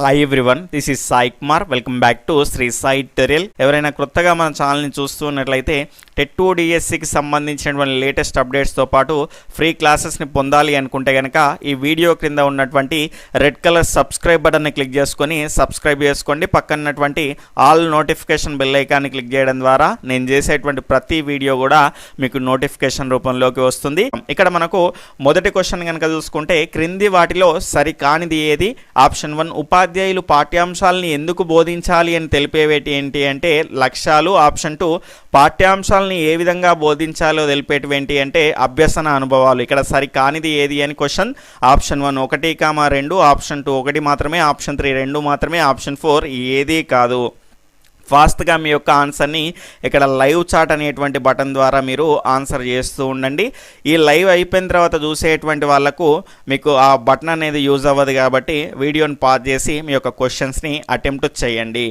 Hi everyone, this is Sai Kumar. Welcome back to Shri Sai tutorial. ఎవరైనా కొత్తగా మన ఛానల్ని చూస్తున్నట్లయితే టెట్ 2 డిఎస్సికి సంబంధించినటువంటి లేటెస్ట్ అప్డేట్స్తో పాటు ఫ్రీ క్లాసెస్ని పొందాలి అనుకుంటే కనుక ఈ వీడియో క్రింద ఉన్నటువంటి రెడ్ కలర్ సబ్స్క్రైబ్ బటన్ని క్లిక్ చేసుకొని సబ్స్క్రైబ్ చేసుకోండి. పక్కనటువంటి ఆల్ నోటిఫికేషన్ బెల్ ఐకాన్ని క్లిక్ చేయడం ద్వారా నేను చేసేటువంటి ప్రతి వీడియో కూడా మీకు నోటిఫికేషన్ రూపంలోకి వస్తుంది. ఇక్కడ మనకు మొదటి క్వశ్చన్ కనుక చూసుకుంటే, క్రింది వాటిలో సరికానిది ఏది? ఆప్షన్ 1 ఉపాధ్యాయులు పాఠ్యాంశాలని ఎందుకు బోధించాలి అని తెలిపేవేటి ఏంటి అంటే లక్ష్యాలు. ఆప్షన్ 2 పాఠ్యాంశాలని ఏ విధంగా బోధించాలో తెలిపేటివి ఏంటి అంటే అభ్యసన అనుభవాలు. ఇక్కడ సరికానిది ఏది అని క్వశ్చన్. ఆప్షన్ 1 1, 2, ఆప్షన్ 2 1 మాత్రమే, ఆప్షన్ 3 2 మాత్రమే, ఆప్షన్ 4 ఏది కాదు. ఫాస్ట్గా మీ యొక్క ఆన్సర్ని ఇక్కడ లైవ్ చాట్ అనేటువంటి బటన్ ద్వారా మీరు ఆన్సర్ చేస్తూ ఉండండి. ఈ లైవ్ అయిపోయిన తర్వాత చూసేటువంటి వాళ్ళకు మీకు ఆ బటన్ అనేది యూజ్ అవ్వదు కాబట్టి వీడియోని పాజ్ చేసి మీ యొక్క క్వశ్చన్స్ని అటెంప్ట్ చేయండి.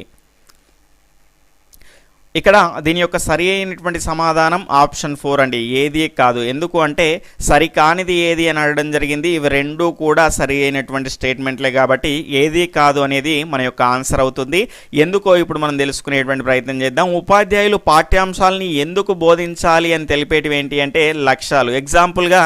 ఇక్కడ దీని యొక్క సరి అయినటువంటి సమాధానం ఆప్షన్ 4 అండి, ఏది కాదు. ఎందుకు అంటే సరికానిది ఏది అని అడగడం జరిగింది. ఇవి రెండు కూడా సరి అయినటువంటి స్టేట్మెంట్లే కాబట్టి ఏది కాదు అనేది మన యొక్క ఆన్సర్ అవుతుంది. ఎందుకో ఇప్పుడు మనం తెలుసుకునేటువంటి ప్రయత్నం చేద్దాం. ఉపాధ్యాయులు పాఠ్యాంశాలని ఎందుకు బోధించాలి అని తెలిపేటివి ఏంటి అంటే లక్ష్యాలు. ఎగ్జాంపుల్గా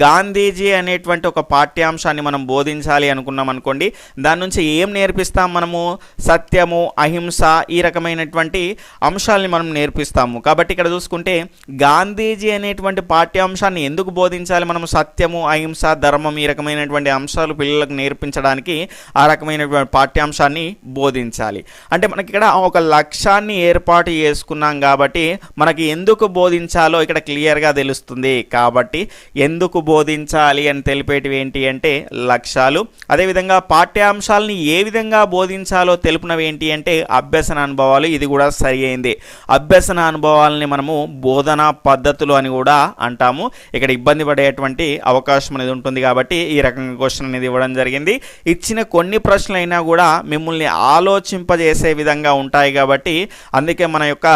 గాంధీజీ అనేటువంటి ఒక పాఠ్యాంశాన్ని మనం బోధించాలి అనుకున్నాం అనుకోండి, దాని నుంచి ఏం నేర్పిస్తాం మనము? సత్యము, అహింస, ఈ రకమైనటువంటి అంశాలు మనం నేర్పిస్తాము. కాబట్టి ఇక్కడ చూసుకుంటే గాంధీజీ అనేటువంటి పాఠ్యాంశాన్ని ఎందుకు బోధించాలి మనము? సత్యము, అహింస, ధర్మం ఈ రకమైనటువంటి అంశాలు పిల్లలకు నేర్పించడానికి ఆ రకమైనటువంటి పాఠ్యాంశాన్ని బోధించాలి. అంటే మనకి ఇక్కడ ఒక లక్ష్యాన్ని ఏర్పాటు చేసుకున్నాం కాబట్టి మనకి ఎందుకు బోధించాలో ఇక్కడ క్లియర్గా తెలుస్తుంది. కాబట్టి ఎందుకు బోధించాలి అని తెలిపేటివి ఏంటి అంటే లక్ష్యాలు. అదేవిధంగా పాఠ్యాంశాలని ఏ విధంగా బోధించాలో తెలుపునవి ఏంటి అంటే అభ్యసన అనుభవాలు. ఇది కూడా సరి అయింది. అభ్యసన అనుభవాలని మనము బోధనా పద్ధతులు అని కూడా అంటాము. ఇక్కడ ఇబ్బంది పడేటువంటి అవకాశం అనేది ఉంటుంది కాబట్టి ఈ రకంగా క్వశ్చన్ అనేది ఇవ్వడం జరిగింది. ఇచ్చిన కొన్ని ప్రశ్నలు అయినా కూడా మిమ్మల్ని ఆలోచింపజేసే విధంగా ఉంటాయి కాబట్టి అందుకే మన యొక్క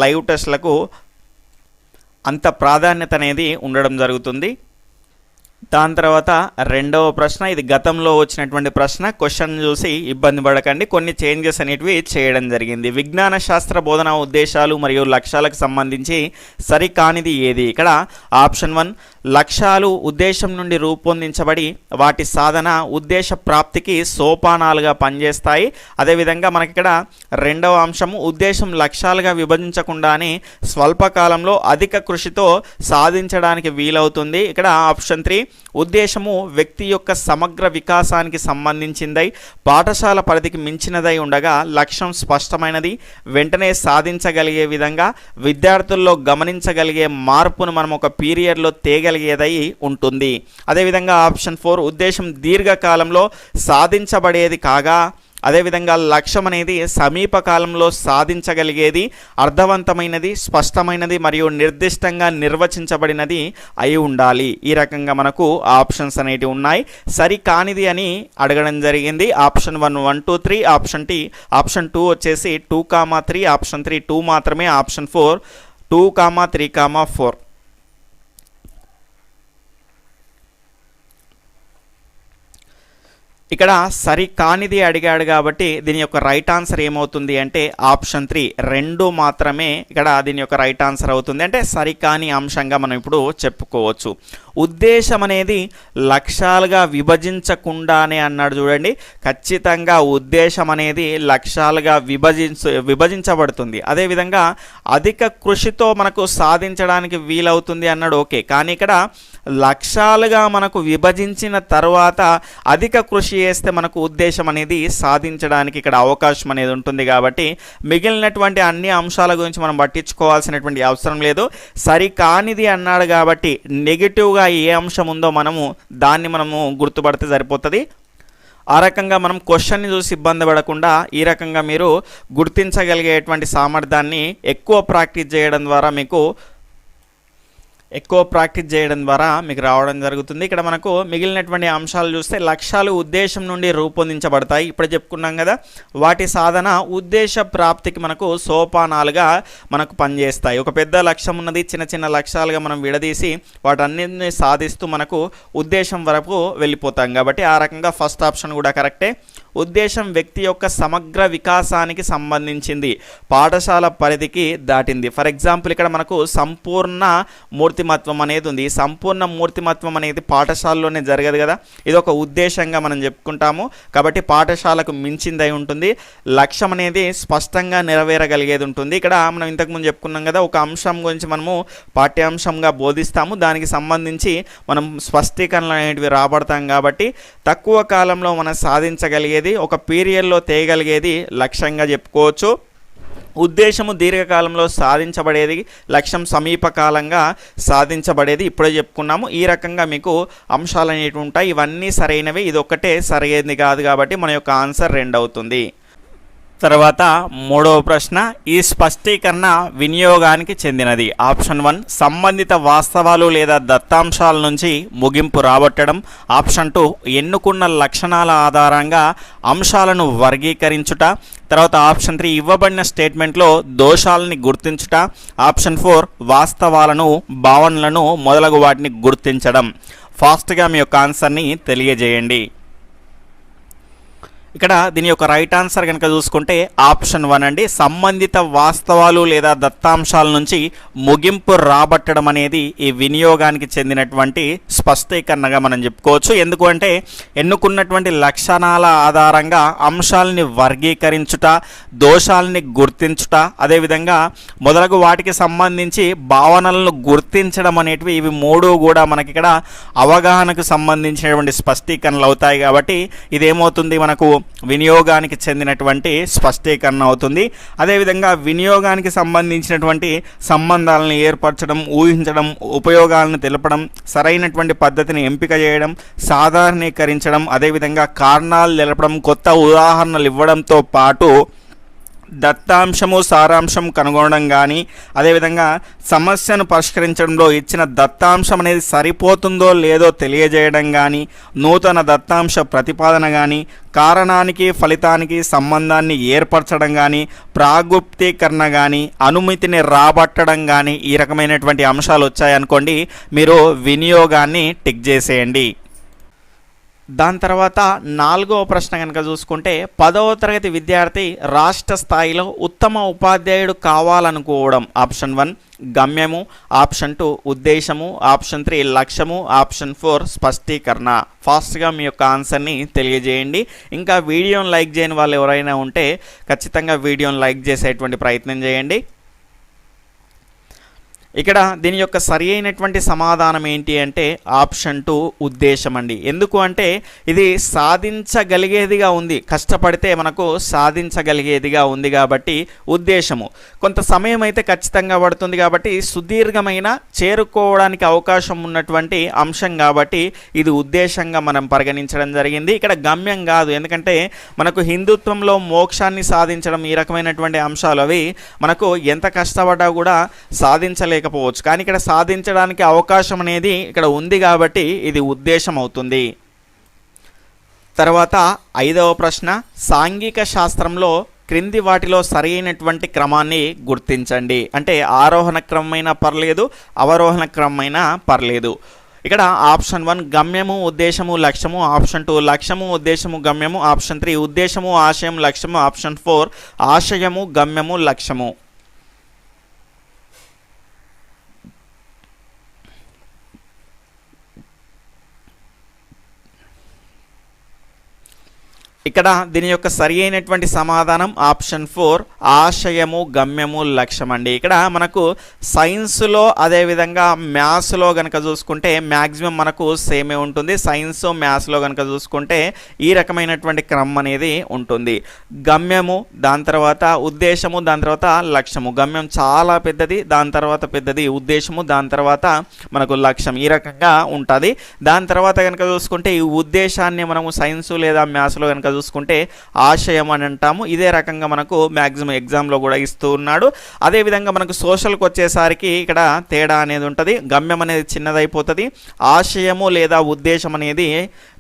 లైవ్ టెస్ట్లకు అంత ప్రాధాన్యత అనేది ఉండడం జరుగుతుంది. దాని తర్వాత రెండవ ప్రశ్న, ఇది గతంలో వచ్చినటువంటి ప్రశ్న. క్వశ్చన్ చూసి ఇబ్బంది పడకండి, కొన్ని చేంజెస్ అనేటివి చేయడం జరిగింది. విజ్ఞాన శాస్త్ర బోధనా ఉద్దేశాలు మరియు లక్ష్యాలకు సంబంధించి సరికానిది ఏది? ఇక్కడ ఆప్షన్ 1 లక్ష్యాలు ఉద్దేశం నుండి రూపొందించబడి వాటి సాధన ఉద్దేశ ప్రాప్తికి సోపానాలుగా పనిచేస్తాయి. అదేవిధంగా మనకి ఇక్కడ రెండవ అంశము ఉద్దేశం లక్ష్యాలుగా విభజించకుండానే స్వల్పకాలంలో అధిక కృషితో సాధించడానికి వీలవుతుంది. ఇక్కడ ఆప్షన్ 3 ఉద్దేశము వ్యక్తి యొక్క సమగ్ర వికాసానికి సంబంధించిందై పాఠశాల పరిధికి మించినదై ఉండగా లక్ష్యం స్పష్టమైనది, వెంటనే సాధించగలిగే విధంగా విద్యార్థుల్లో గమనించగలిగే మార్పును మనం ఒక పీరియడ్లో తేగలిగేదై ఉంటుంది. అదేవిధంగా ఆప్షన్ 4 ఉద్దేశం దీర్ఘకాలంలో సాధించబడేది కాగా అదేవిధంగా లక్ష్యం అనేది సమీప కాలంలో సాధించగలిగేది, అర్థవంతమైనది, స్పష్టమైనది మరియు నిర్దిష్టంగా నిర్వచించబడినది అయి ఉండాలి. ఈ రకంగా మనకు ఆప్షన్స్ అనేటివి ఉన్నాయి. సరికానిది అని అడగడం జరిగింది. ఆప్షన్ 1 1 2 3, ఆప్షన్ 2 వచ్చేసి 2, 3, ఆప్షన్ 3 2 మాత్రమే, ఆప్షన్ 4 2, 3, 4. ఇక్కడ సరికానిది అడిగాడు కాబట్టి దీని యొక్క రైట్ ఆన్సర్ ఏమవుతుంది అంటే ఆప్షన్ 3 2 మాత్రమే ఇక్కడ దీని యొక్క రైట్ ఆన్సర్ అవుతుంది. అంటే సరికాని అంశంగా మనం ఇప్పుడు చెప్పుకోవచ్చు. ఉద్దేశం అనేది లక్ష్యాలుగా విభజించకుండానే అన్నాడు చూడండి. ఖచ్చితంగా ఉద్దేశం అనేది లక్ష్యాలుగా విభజించబడుతుంది. అదేవిధంగా అధిక కృషితో మనకు సాధించడానికి వీలవుతుంది అన్నాడు. ఓకే, కానీ ఇక్కడ లక్ష్యాలుగా మనకు విభజించిన తర్వాత అధిక కృషి చేస్తే మనకు ఉద్దేశం అనేది సాధించడానికి ఇక్కడ అవకాశం అనేది ఉంటుంది. కాబట్టి మిగిలినటువంటి అన్ని అంశాల గురించి మనం పట్టించుకోవాల్సినటువంటి అవసరం లేదు. సరికానిది అన్నాడు కాబట్టి నెగిటివ్గా ఏ అంశం ఉందో దాన్ని మనము గుర్తుపడితే సరిపోతుంది. ఆ రకంగా మనం క్వశ్చన్ని చూసి ఇబ్బంది పడకుండా ఈ రకంగా మీరు గుర్తించగలిగేటువంటి సామర్థ్యాన్ని ఎక్కువ ప్రాక్టీస్ చేయడం ద్వారా మీకు ఎక్కువ ప్రాక్టీస్ చేయడం ద్వారా మీకు రావడం జరుగుతుంది. ఇక్కడ మనకు మిగిలినటువంటి అంశాలు చూస్తే లక్ష్యాలు ఉద్దేశం నుండి రూపొందించబడతాయి. ఇప్పుడు చెప్పుకున్నాం కదా, వాటి సాధన ఉద్దేశ ప్రాప్తికి మనకు సోపానాలుగా మనకు పనిచేస్తాయి. ఒక పెద్ద లక్ష్యం ఉన్నది, చిన్న చిన్న లక్ష్యాలుగా మనం విడదీసి వాటన్నిటిని సాధిస్తూ మనకు ఉద్దేశం వరకు వెళ్ళిపోతాం. కాబట్టి ఆ రకంగా ఫస్ట్ ఆప్షన్ కూడా కరెక్టే. ఉద్దేశం వ్యక్తి యొక్క సమగ్ర వికాసానికి సంబంధించింది, పాఠశాల పరిధికి దాటింది. ఫర్ ఎగ్జాంపుల్ ఇక్కడ మనకు సంపూర్ణ మూర్తిమత్వం అనేది ఉంది. ఈ సంపూర్ణ మూర్తిమత్వం అనేది పాఠశాలలోనే జరగదు కదా, ఇది ఒక ఉద్దేశంగా మనం చెప్పుకుంటాము. కాబట్టి పాఠశాలకు మించిందై ఉంటుంది. లక్ష్యం అనేది స్పష్టంగా నెరవేరగలిగేది ఉంటుంది. ఇక్కడ మనం ఇంతకుముందు చెప్పుకున్నాం కదా, ఒక అంశం గురించి మనము పాఠ్యాంశంగా బోధిస్తాము, దానికి సంబంధించి మనం స్పష్టీకరణలు అనేటివి రాబడతాం. కాబట్టి తక్కువ కాలంలో మనం సాధించగలిగేది, ఒక పీరియడ్లో తేయగలిగేది లక్ష్యంగా చెప్పుకోవచ్చు. ఉద్దేశము దీర్ఘకాలంలో సాధించబడేది, లక్ష్యం సమీపకాలంగా సాధించబడేది. ఇప్పుడే చెప్పుకున్నాము. ఈ రకంగా మీకు అంశాలు అనేవి ఉంటాయి. ఇవన్నీ సరైనవి, ఇది ఒక్కటే సరైనది కాదు. కాబట్టి మన యొక్క ఆన్సర్ 2 అవుతుంది. తర్వాత మూడవ ప్రశ్న, ఈ స్పష్టీకరణ వినియోగానికి చెందినది. ఆప్షన్ 1 సంబంధిత వాస్తవాలు లేదా దత్తాంశాల నుంచి ముగింపు రాబట్టడం. ఆప్షన్ 2 ఎన్నుకున్న లక్షణాల ఆధారంగా అంశాలను వర్గీకరించుట. తర్వాత ఆప్షన్ 3 ఇవ్వబడిన స్టేట్మెంట్లో దోషాలని గుర్తించుట. ఆప్షన్ 4 వాస్తవాలను, భావనలను మొదలగు వాటిని గుర్తించడం. ఫాస్ట్గా మీ యొక్క ఆన్సర్ని తెలియజేయండి. ఇక్కడ దీని యొక్క రైట్ ఆన్సర్ కనుక చూసుకుంటే ఆప్షన్ 1 అండి. సంబంధిత వాస్తవాలు లేదా దత్తాంశాల నుంచి ముగింపు రాబట్టడం అనేది ఈ వినియోగానికి చెందినటువంటి స్పష్టీకరణగా మనం చెప్పుకోవచ్చు. ఎందుకంటే ఎన్నుకున్నటువంటి లక్షణాల ఆధారంగా అంశాలని వర్గీకరించుట, దోషాలని గుర్తించుట, అదేవిధంగా మొదలగు వాటికి సంబంధించి భావనలను గుర్తించడం అనేటివి, ఇవి 3 కూడా మనకి ఇక్కడ అవగాహనకు సంబంధించినటువంటి స్పష్టీకరణలు అవుతాయి. కాబట్టి ఇదేమవుతుంది, మనకు వినియోగానికి చెందినటువంటి స్పష్టీకరణ అవుతుంది. అదేవిధంగా వినియోగానికి సంబంధించినటువంటి సంబంధాలను ఏర్పరచడం, ఊహించడం, ఉపయోగాలను తెలపడం, సరైనటువంటి పద్ధతిని ఎంపిక చేయడం, సాధారణీకరించడం, అదేవిధంగా కారణాలు తెలపడం, కొత్త ఉదాహరణలు ఇవ్వడంతో పాటు దత్తాంశము సారాంశం కనుగొనడం కానీ, అదేవిధంగా సమస్యను పరిష్కరించడంలో ఇచ్చిన దత్తాంశం అనేది సరిపోతుందో లేదో తెలియజేయడం కానీ, నూతన దత్తాంశ ప్రతిపాదన కానీ, కారణానికి ఫలితానికి సంబంధాన్ని ఏర్పరచడం కానీ, ప్రాగుప్తీకరణ కానీ, అనుమతిని రాబట్టడం కానీ, ఈ రకమైనటువంటి అంశాలు వచ్చాయనుకోండి, మీరు వినియోగాన్ని టిక్ చేసేయండి. దాని తర్వాత 4వ ప్రశ్న కనుక చూసుకుంటే, 10వ తరగతి విద్యార్థి రాష్ట్ర స్థాయిలో ఉత్తమ ఉపాధ్యాయుడు కావాలనుకోవడం. ఆప్షన్ 1 గమ్యము, ఆప్షన్ 2 ఉద్దేశము, ఆప్షన్ 3 లక్ష్యము, ఆప్షన్ 4 స్పష్టీకరణ. ఫాస్ట్గా మీ యొక్క ఆన్సర్ని తెలియజేయండి. ఇంకా వీడియోని లైక్ చేయని వాళ్ళు ఎవరైనా ఉంటే ఖచ్చితంగా వీడియోని లైక్ చేసేటువంటి ప్రయత్నం చేయండి. ఇక్కడ దీని యొక్క సరి అయినటువంటి సమాధానం ఏంటి అంటే ఆప్షన్ 2 ఉద్దేశం అండి. ఎందుకు అంటే ఇది సాధించగలిగేదిగా ఉంది, కష్టపడితే మనకు సాధించగలిగేదిగా ఉంది. కాబట్టి ఉద్దేశము కొంత సమయం అయితే ఖచ్చితంగా పడుతుంది, కాబట్టి సుదీర్ఘమైన చేరుకోవడానికి అవకాశం ఉన్నటువంటి అంశం, కాబట్టి ఇది ఉద్దేశంగా మనం పరిగణించడం జరిగింది. ఇక్కడ గమ్యం కాదు, ఎందుకంటే మనకు హిందుత్వంలో మోక్షాన్ని సాధించడం, ఈ రకమైనటువంటి అంశాలు అవి మనకు ఎంత కష్టపడ్డా కూడా సాధించలేకపోవచ్చు. కానీ ఇక్కడ సాధించడానికి అవకాశం అనేది ఇక్కడ ఉంది, కాబట్టి ఇది ఉద్దేశం అవుతుంది. తర్వాత 5వ ప్రశ్న, సాంఘిక శాస్త్రంలో క్రింది వాటిలో సరైనటువంటి క్రమాన్ని గుర్తించండి. అంటే ఆరోహణ క్రమమైనా పర్లేదు, అవరోహణ క్రమమైనా పర్లేదు. ఇక్కడ ఆప్షన్ 1 గమ్యము, ఉద్దేశము, లక్ష్యము, ఆప్షన్ 2 లక్ష్యము, ఉద్దేశము, గమ్యము, ఆప్షన్ 3 ఉద్దేశము, ఆశయం, లక్ష్యము, ఆప్షన్ 4 ఆశయము, గమ్యము, లక్ష్యము. ఇక్కడ దీని యొక్క సరి అయినటువంటి సమాధానం ఆప్షన్ 4 ఆశయము, గమ్యము, లక్ష్యం అండి. ఇక్కడ మనకు సైన్స్లో అదేవిధంగా మ్యాథ్స్లో కనుక చూసుకుంటే మ్యాక్సిమం మనకు సేమే ఉంటుంది. సైన్స్ మ్యాథ్స్లో కనుక చూసుకుంటే ఈ రకమైనటువంటి క్రమం అనేది ఉంటుంది. గమ్యము, దాని తర్వాత ఉద్దేశము, దాని తర్వాత లక్ష్యము. గమ్యం చాలా పెద్దది, దాని తర్వాత పెద్దది ఉద్దేశము, దాని తర్వాత మనకు లక్ష్యం, ఈ రకంగా ఉంటుంది. దాని తర్వాత కనుక చూసుకుంటే ఈ ఉద్దేశాన్ని మనము సైన్స్ లేదా మ్యాథ్స్లో కనుక చూసుకుంటే ఆశయం అని అంటాము. ఇదే రకంగా మనకు మ్యాక్సిమం ఎగ్జామ్లో కూడా ఇస్తూ ఉన్నాడు. అదేవిధంగా మనకు సోషల్కి వచ్చేసరికి ఇక్కడ తేడా అనేది ఉంటుంది. గమ్యం అనేది చిన్నదైపోతుంది, ఆశయము లేదా ఉద్దేశం అనేది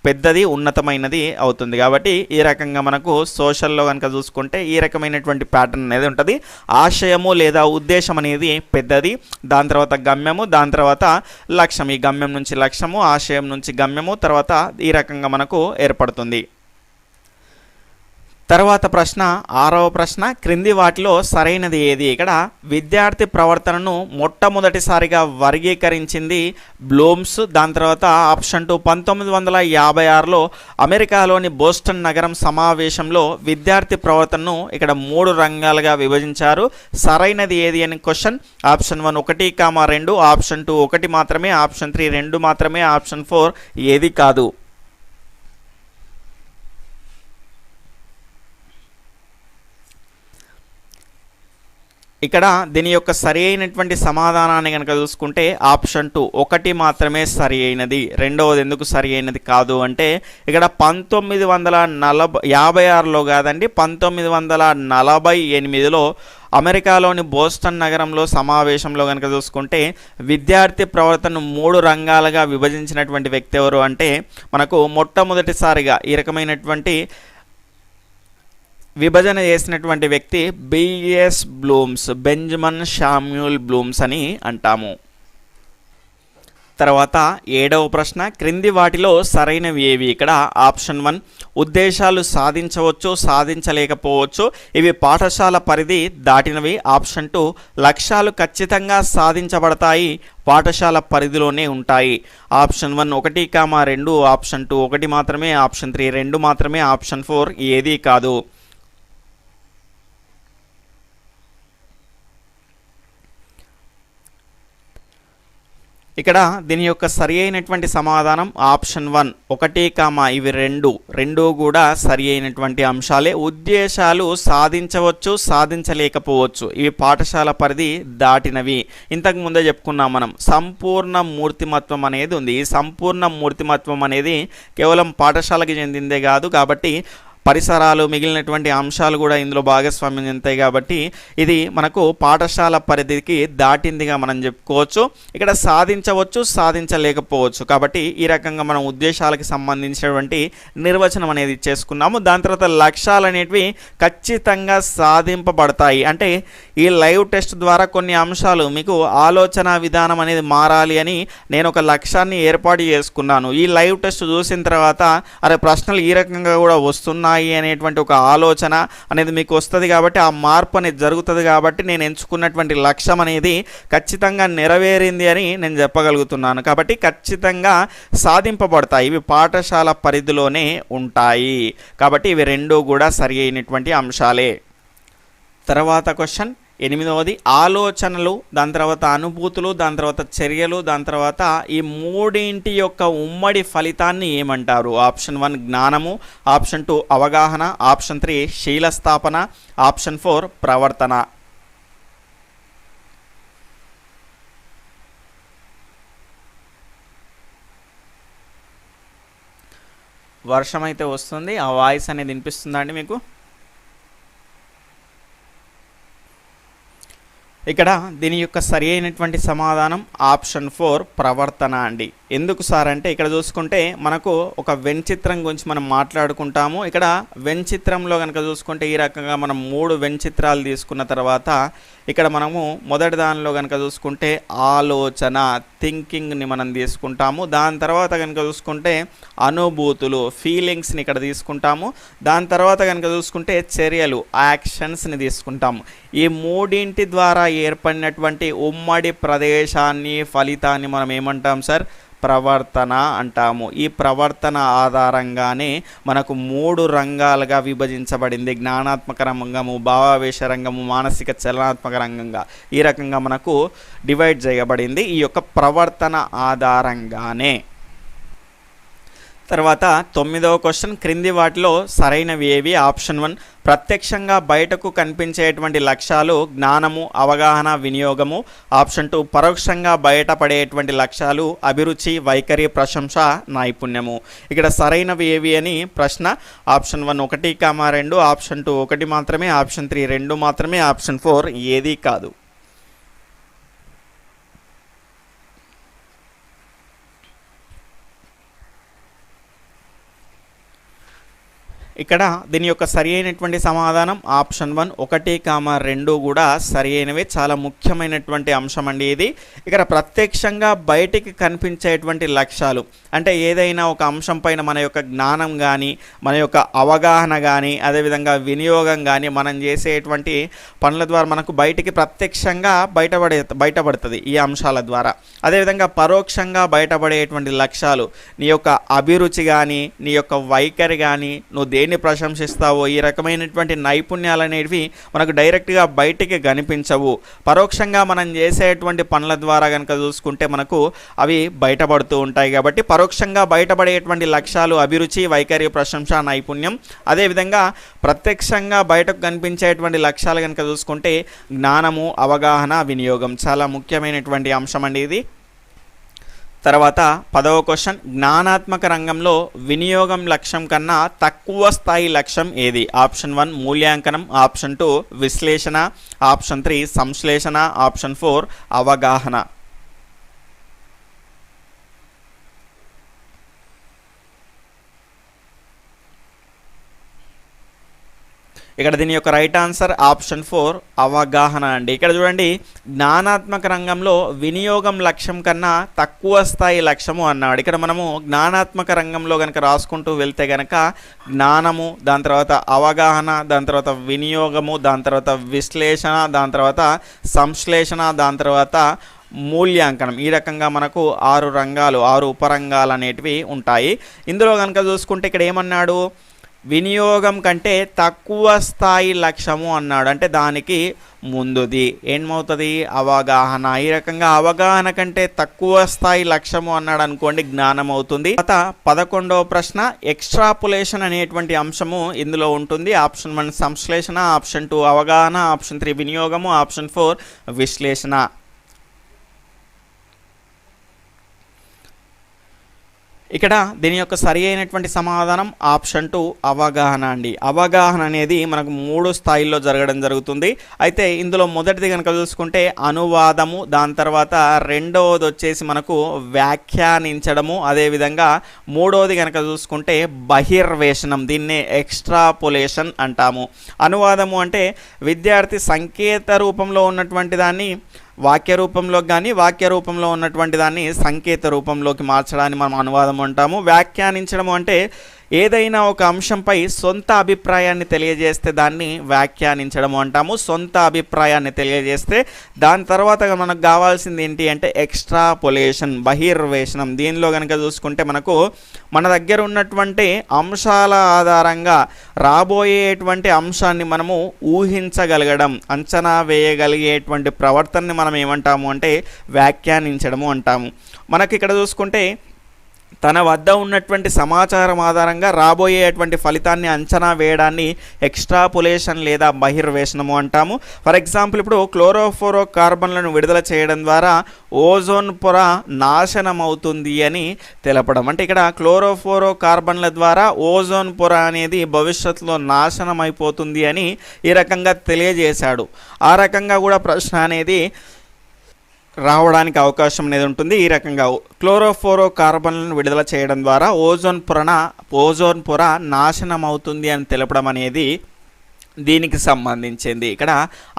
పెద్దది ఉన్నతమైనది అవుతుంది. కాబట్టి ఈ రకంగా మనకు సోషల్లో కనుక చూసుకుంటే ఈ రకమైనటువంటి ప్యాటర్న్ అనేది ఉంటుంది. ఆశయము లేదా ఉద్దేశం అనేది పెద్దది, దాని తర్వాత గమ్యము, దాని తర్వాత లక్ష్యం. ఈ గమ్యం నుంచి లక్ష్యము, ఆశయం నుంచి గమ్యము, తర్వాత ఈ రకంగా మనకు ఏర్పడుతుంది. తర్వాత ప్రశ్న 6వ ప్రశ్న, క్రింది వాటిలో సరైనది ఏది? ఇక్కడ విద్యార్థి ప్రవర్తనను మొట్టమొదటిసారిగా వర్గీకరించింది బ్లూమ్స్. దాని తర్వాత ఆప్షన్ 2 1956లో అమెరికాలోని బోస్టన్ నగరం సమావేశంలో విద్యార్థి ప్రవర్తనను ఇక్కడ 3 రంగాలుగా విభజించారు. సరైనది ఏది అని క్వశ్చన్. ఆప్షన్ 1 1, 2, ఆప్షన్ 2 1 మాత్రమే, ఆప్షన్ 3 2 మాత్రమే, ఆప్షన్ 4 ఏది కాదు. ఇక్కడ దీని యొక్క సరి అయినటువంటి సమాధానాన్ని కనుక చూసుకుంటే ఆప్షన్ 2 1 మాత్రమే సరి అయినది. రెండవది ఎందుకు సరి అయినది కాదు అంటే ఇక్కడ 1956లో కాదండి, 1948లో అమెరికాలోని బోస్టన్ నగరంలో సమావేశంలో కనుక చూసుకుంటే విద్యార్థి ప్రవర్తనను 3 రంగాలుగా విభజించినటువంటి వ్యక్తి ఎవరు అంటే మనకు మొట్టమొదటిసారిగా ఈ రకమైనటువంటి విభజన చేసినటువంటి వ్యక్తి BS Blooms, Benjamin Samuel Blooms అని అంటాము. తర్వాత 7వ ప్రశ్న, క్రింది వాటిలో సరైనవి ఏవి? ఇక్కడ ఆప్షన్ 1 ఉద్దేశాలు సాధించవచ్చు, సాధించలేకపోవచ్చు, ఇవి పాఠశాల పరిధి దాటినవి. ఆప్షన్ 2 లక్ష్యాలు ఖచ్చితంగా సాధించబడతాయి, పాఠశాల పరిధిలోనే ఉంటాయి. ఆప్షన్ 1 1, 2, ఆప్షన్ 2 1 మాత్రమే, ఆప్షన్ 3 2 మాత్రమే, ఆప్షన్ 4 ఏదీ కాదు. ఇక్కడ దీని యొక్క సరి అయినటువంటి సమాధానం ఆప్షన్ 1 1, ఇవి రెండు కూడా సరి అయినటువంటి అంశాలే. ఉద్దేశాలు సాధించవచ్చు, సాధించలేకపోవచ్చు, ఇవి పాఠశాల పరిధి దాటినవి. ఇంతకు ముందే చెప్పుకున్నాం మనం, సంపూర్ణ మూర్తిమత్వం అనేది ఉంది. ఈ సంపూర్ణ మూర్తిమత్వం అనేది కేవలం పాఠశాలకి చెందిందే కాదు, కాబట్టి పరిసరాలు మిగిలినటువంటి అంశాలు కూడా ఇందులో భాగస్వామ్యం చెందుతాయి. కాబట్టి ఇది మనకు పాఠశాల పరిధికి దాటిందిగా మనం చెప్పుకోవచ్చు. ఇక్కడ సాధించవచ్చు, సాధించలేకపోవచ్చు, కాబట్టి ఈ రకంగా మనం ఉద్దేశాలకు సంబంధించినటువంటి నిర్వచనం అనేది ఇచ్చేసుకున్నాము. దాని తర్వాత లక్ష్యాలు అనేటివి ఖచ్చితంగా సాధింపబడతాయి. అంటే ఈ లైవ్ టెస్ట్ ద్వారా కొన్ని అంశాలు మీకు ఆలోచన విధానం అనేది మారాలి అని నేను ఒక లక్ష్యాన్ని ఏర్పాటు చేసుకున్నాను. ఈ లైవ్ టెస్ట్ చూసిన తర్వాత అరే ప్రశ్నలు ఈ రకంగా కూడా వస్తున్నాయి అనేటువంటి ఒక ఆలోచన అనేది మీకు వస్తుంది. కాబట్టి ఆ మార్పు అనేది జరుగుతుంది. కాబట్టి నేను ఎంచుకున్నటువంటి లక్ష్యం అనేది ఖచ్చితంగా నెరవేరింది అని నేను చెప్పగలుగుతున్నాను. కాబట్టి ఖచ్చితంగా సాధింపబడతాయి, ఇవి పాఠశాల పరిధిలోనే ఉంటాయి. కాబట్టి ఇవి రెండు కూడా సరి అయినటువంటి అంశాలే. తర్వాత క్వశ్చన్ 8వది, ఆలోచనలు, దాని తర్వాత అనుభూతులు, దాని తర్వాత చర్యలు, దాని తర్వాత ఈ మూడింటి యొక్క ఉమ్మడి ఫలితాన్ని ఏమంటారు? ఆప్షన్ 1 జ్ఞానము, ఆప్షన్ 2 అవగాహన, ఆప్షన్ 3 శీలస్థాపన, ఆప్షన్ 4 ప్రవర్తన. వర్షం అయితే వస్తుంది, ఆ వాయిస్ అనేది వినిపిస్తుందా అండి మీకు? ఇక్కడ దీని యొక్క సరి అయినటువంటి సమాధానం ఆప్షన్ 4 ప్రవర్తన అండి. ఎందుకు సార్ అంటే ఇక్కడ చూసుకుంటే మనకు ఒక వెన్ చిత్రం గురించి మనం మాట్లాడుకుంటాము. ఇక్కడ వెన్ చిత్రంలో కనుక చూసుకుంటే ఈ రకంగా మనం 3 వెన్ చిత్రాలు తీసుకున్న తర్వాత ఇక్కడ మనము మొదటి దానిలో కనుక చూసుకుంటే ఆలోచన, థింకింగ్ని మనం తీసుకుంటాము. దాని తర్వాత కనుక చూసుకుంటే అనుభూతులు, ఫీలింగ్స్ని ఇక్కడ తీసుకుంటాము. దాని తర్వాత కనుక చూసుకుంటే చర్యలు, యాక్షన్స్ని తీసుకుంటాము. ఈ మూడింటి ద్వారా ఏర్పడినటువంటి ఉమ్మడి ప్రదేశాన్ని, ఫలితాన్ని మనం ఏమంటాం సార్? ప్రవర్తన అంటాము. ఈ ప్రవర్తన ఆధారంగానే మనకు 3 రంగాలుగా విభజించబడింది. జ్ఞానాత్మక రంగము, భావావేశ రంగము, మానసిక చలనాత్మక రంగంగా ఈ రకంగా మనకు డివైడ్ చేయబడింది ఈ యొక్క ప్రవర్తన ఆధారంగానే. తర్వాత 9వ క్వశ్చన్, క్రింది వాటిలో సరైనవి ఏవి? ఆప్షన్ 1 ప్రత్యక్షంగా బయటకు కనిపించేటువంటి లక్ష్యాలు జ్ఞానము, అవగాహన, వినియోగము. ఆప్షన్ 2 పరోక్షంగా బయటపడేటువంటి లక్ష్యాలు అభిరుచి, వైఖరి, ప్రశంస, నైపుణ్యము. ఇక్కడ సరైనవి ఏవి అని ప్రశ్న. ఆప్షన్ 1 1, 2, ఆప్షన్ 2 1 మాత్రమే, ఆప్షన్ 3 2 మాత్రమే, ఆప్షన్ 4 ఏది కాదు. ఇక్కడ దీని యొక్క సరి అయినటువంటి సమాధానం ఆప్షన్ 1 1, 2 కూడా సరి అయినవే. చాలా ముఖ్యమైనటువంటి అంశం అండి ఇది. ఇక్కడ ప్రత్యక్షంగా బయటికి కనిపించేటువంటి లక్ష్యాలు అంటే ఏదైనా ఒక అంశం పైన మన యొక్క జ్ఞానం కానీ, మన యొక్క అవగాహన కానీ, అదేవిధంగా వినియోగం కానీ, మనం చేసేటువంటి పనుల ద్వారా మనకు బయటికి ప్రత్యక్షంగా బయటపడుతుంది ఈ అంశాల ద్వారా. అదేవిధంగా పరోక్షంగా బయటపడేటువంటి లక్ష్యాలు నీ యొక్క అభిరుచి కానీ, నీ యొక్క వైఖరి కానీ, నువ్వు దేన్ని ప్రశంసిస్తావో ఈ రకమైనటువంటి నైపుణ్యాలు అనేవి మనకు డైరెక్ట్గా బయటికి కనిపించవు. పరోక్షంగా మనం చేసేటువంటి పనుల ద్వారా కనుక చూసుకుంటే మనకు అవి బయటపడుతూ ఉంటాయి. కాబట్టి పరోక్షంగా బయటపడేటువంటి లక్ష్యాలు అభిరుచి, వైఖరి, ప్రశంస, నైపుణ్యం. అదేవిధంగా ప్రత్యక్షంగా బయటకు కనిపించేటువంటి లక్ష్యాలు కనుక చూసుకుంటే జ్ఞానము, అవగాహన, వినియోగం. చాలా ముఖ్యమైనటువంటి అంశం అండి ఇది. తర్వాత 10వ క్వశ్చన్, జ్ఞానాత్మక రంగంలో వినియోగం లక్ష్యం కన్నా తక్కువ స్థాయి లక్ష్యం ఏది? ఆప్షన్ 1 మూల్యాంకనం, ఆప్షన్ 2 విశ్లేషణ, ఆప్షన్ 3 సంశ్లేషణ, ఆప్షన్ 4 అవగాహన. ఇక్కడ దీని యొక్క రైట్ ఆన్సర్ ఆప్షన్ 4 అవగాహన అండి. ఇక్కడ చూడండి, జ్ఞానాత్మక రంగంలో వినియోగం లక్ష్యం కన్నా తక్కువ స్థాయి లక్ష్యము అన్నాడు. ఇక్కడ మనము జ్ఞానాత్మక రంగంలో కనుక రాసుకుంటూ వెళ్తే కనుక జ్ఞానము, దాని తర్వాత అవగాహన, దాని తర్వాత వినియోగము, దాని తర్వాత విశ్లేషణ, దాని తర్వాత సంశ్లేషణ, దాని తర్వాత మూల్యాంకనం. ఈ రకంగా మనకు 6 రంగాలు, 6 ఉపరంగాలు అనేటివి ఉంటాయి. ఇందులో కనుక చూసుకుంటే ఇక్కడ ఏమన్నాడు? వినియోగం కంటే తక్కువ స్థాయి లక్ష్యము అన్నాడు. అంటే దానికి ముందుది ఏమవుతుంది? అవగాహన. ఈ రకంగా అవగాహన కంటే తక్కువ స్థాయి లక్ష్యము అన్నాడు అనుకోండి, జ్ఞానం అవుతుంది. తర్వాత 11వ ప్రశ్న, ఎక్స్ట్రాపులేషన్ అనేటువంటి అంశము ఇందులో ఉంటుంది. ఆప్షన్ 1 సంశ్లేషణ, ఆప్షన్ 2 అవగాహన, ఆప్షన్ 3 వినియోగము, ఆప్షన్ 4 విశ్లేషణ. ఇక్కడ దీని యొక్క సరి అయినటువంటి సమాధానం ఆప్షన్ 2 అవగాహన అండి. అవగాహన అనేది మనకు 3 స్థాయిల్లో జరగడం జరుగుతుంది. అయితే ఇందులో మొదటిది కనుక చూసుకుంటే అనువాదము, దాని తర్వాత రెండవది వచ్చేసి మనకు వ్యాఖ్యానించడము, అదేవిధంగా మూడవది కనుక చూసుకుంటే బహిర్వేషణం. దీన్నే ఎక్స్ట్రాపులేషన్ అంటాము. అనువాదము అంటే విద్యార్థి సంకేత రూపంలో ఉన్నటువంటి దాన్ని వాక్య రూపంలోకి కానీ, వాక్య రూపంలో ఉన్నటువంటి దాన్ని సంకేత రూపంలోకి మార్చడాన్ని మనం అనువాదం అంటాము. వ్యాఖ్యానించడం అంటే ఏదైనా ఒక అంశంపై సొంత అభిప్రాయాన్ని తెలియజేస్తే దాన్ని వ్యాఖ్యానించడం అంటాము. సొంత అభిప్రాయాన్ని తెలియజేస్తే దాని తర్వాత మనకు కావాల్సింది ఏంటి అంటే ఎక్స్ట్రాపులేషన్, బహిర్వేషణం. దీనిలో కనుక చూసుకుంటే మనకు మన దగ్గర ఉన్నటువంటి అంశాల ఆధారంగా రాబోయేటువంటి అంశాన్ని మనము ఊహించగలగడం, అంచనా వేయగలిగేటువంటి ప్రవర్తనని మనం ఏమంటాము అంటే వ్యాఖ్యానించడము అంటాము. మనకి ఇక్కడ చూసుకుంటే తన వద్ద ఉన్నటువంటి సమాచారం ఆధారంగా రాబోయేటువంటి ఫలితాన్ని అంచనా వేయడాన్ని ఎక్స్ట్రాపులేషన్ లేదా బహిర్వేషణము అంటాము. ఫర్ ఎగ్జాంపుల్ ఇప్పుడు క్లోరోఫ్లోరో కార్బన్లను విడుదల చేయడం ద్వారా ఓజోన్ పొర నాశనం అవుతుంది అని తెలపడం. అంటే ఇక్కడ క్లోరోఫ్లోరో కార్బన్ల ద్వారా ఓజోన్ పొర అనేది భవిష్యత్తులో నాశనం అయిపోతుంది అని ఈ రకంగా తెలియజేశాడు. ఆ రకంగా కూడా ప్రశ్న అనేది రావడానికి అవకాశం అనేది ఉంటుంది. ఈ రకంగా క్లోరోఫ్లోరో కార్బన్లను విడుదల చేయడం ద్వారా ఓజోన్ పొర నాశనం అవుతుంది అని తెలపడం అనేది దీనికి సంబంధించింది. ఇక్కడ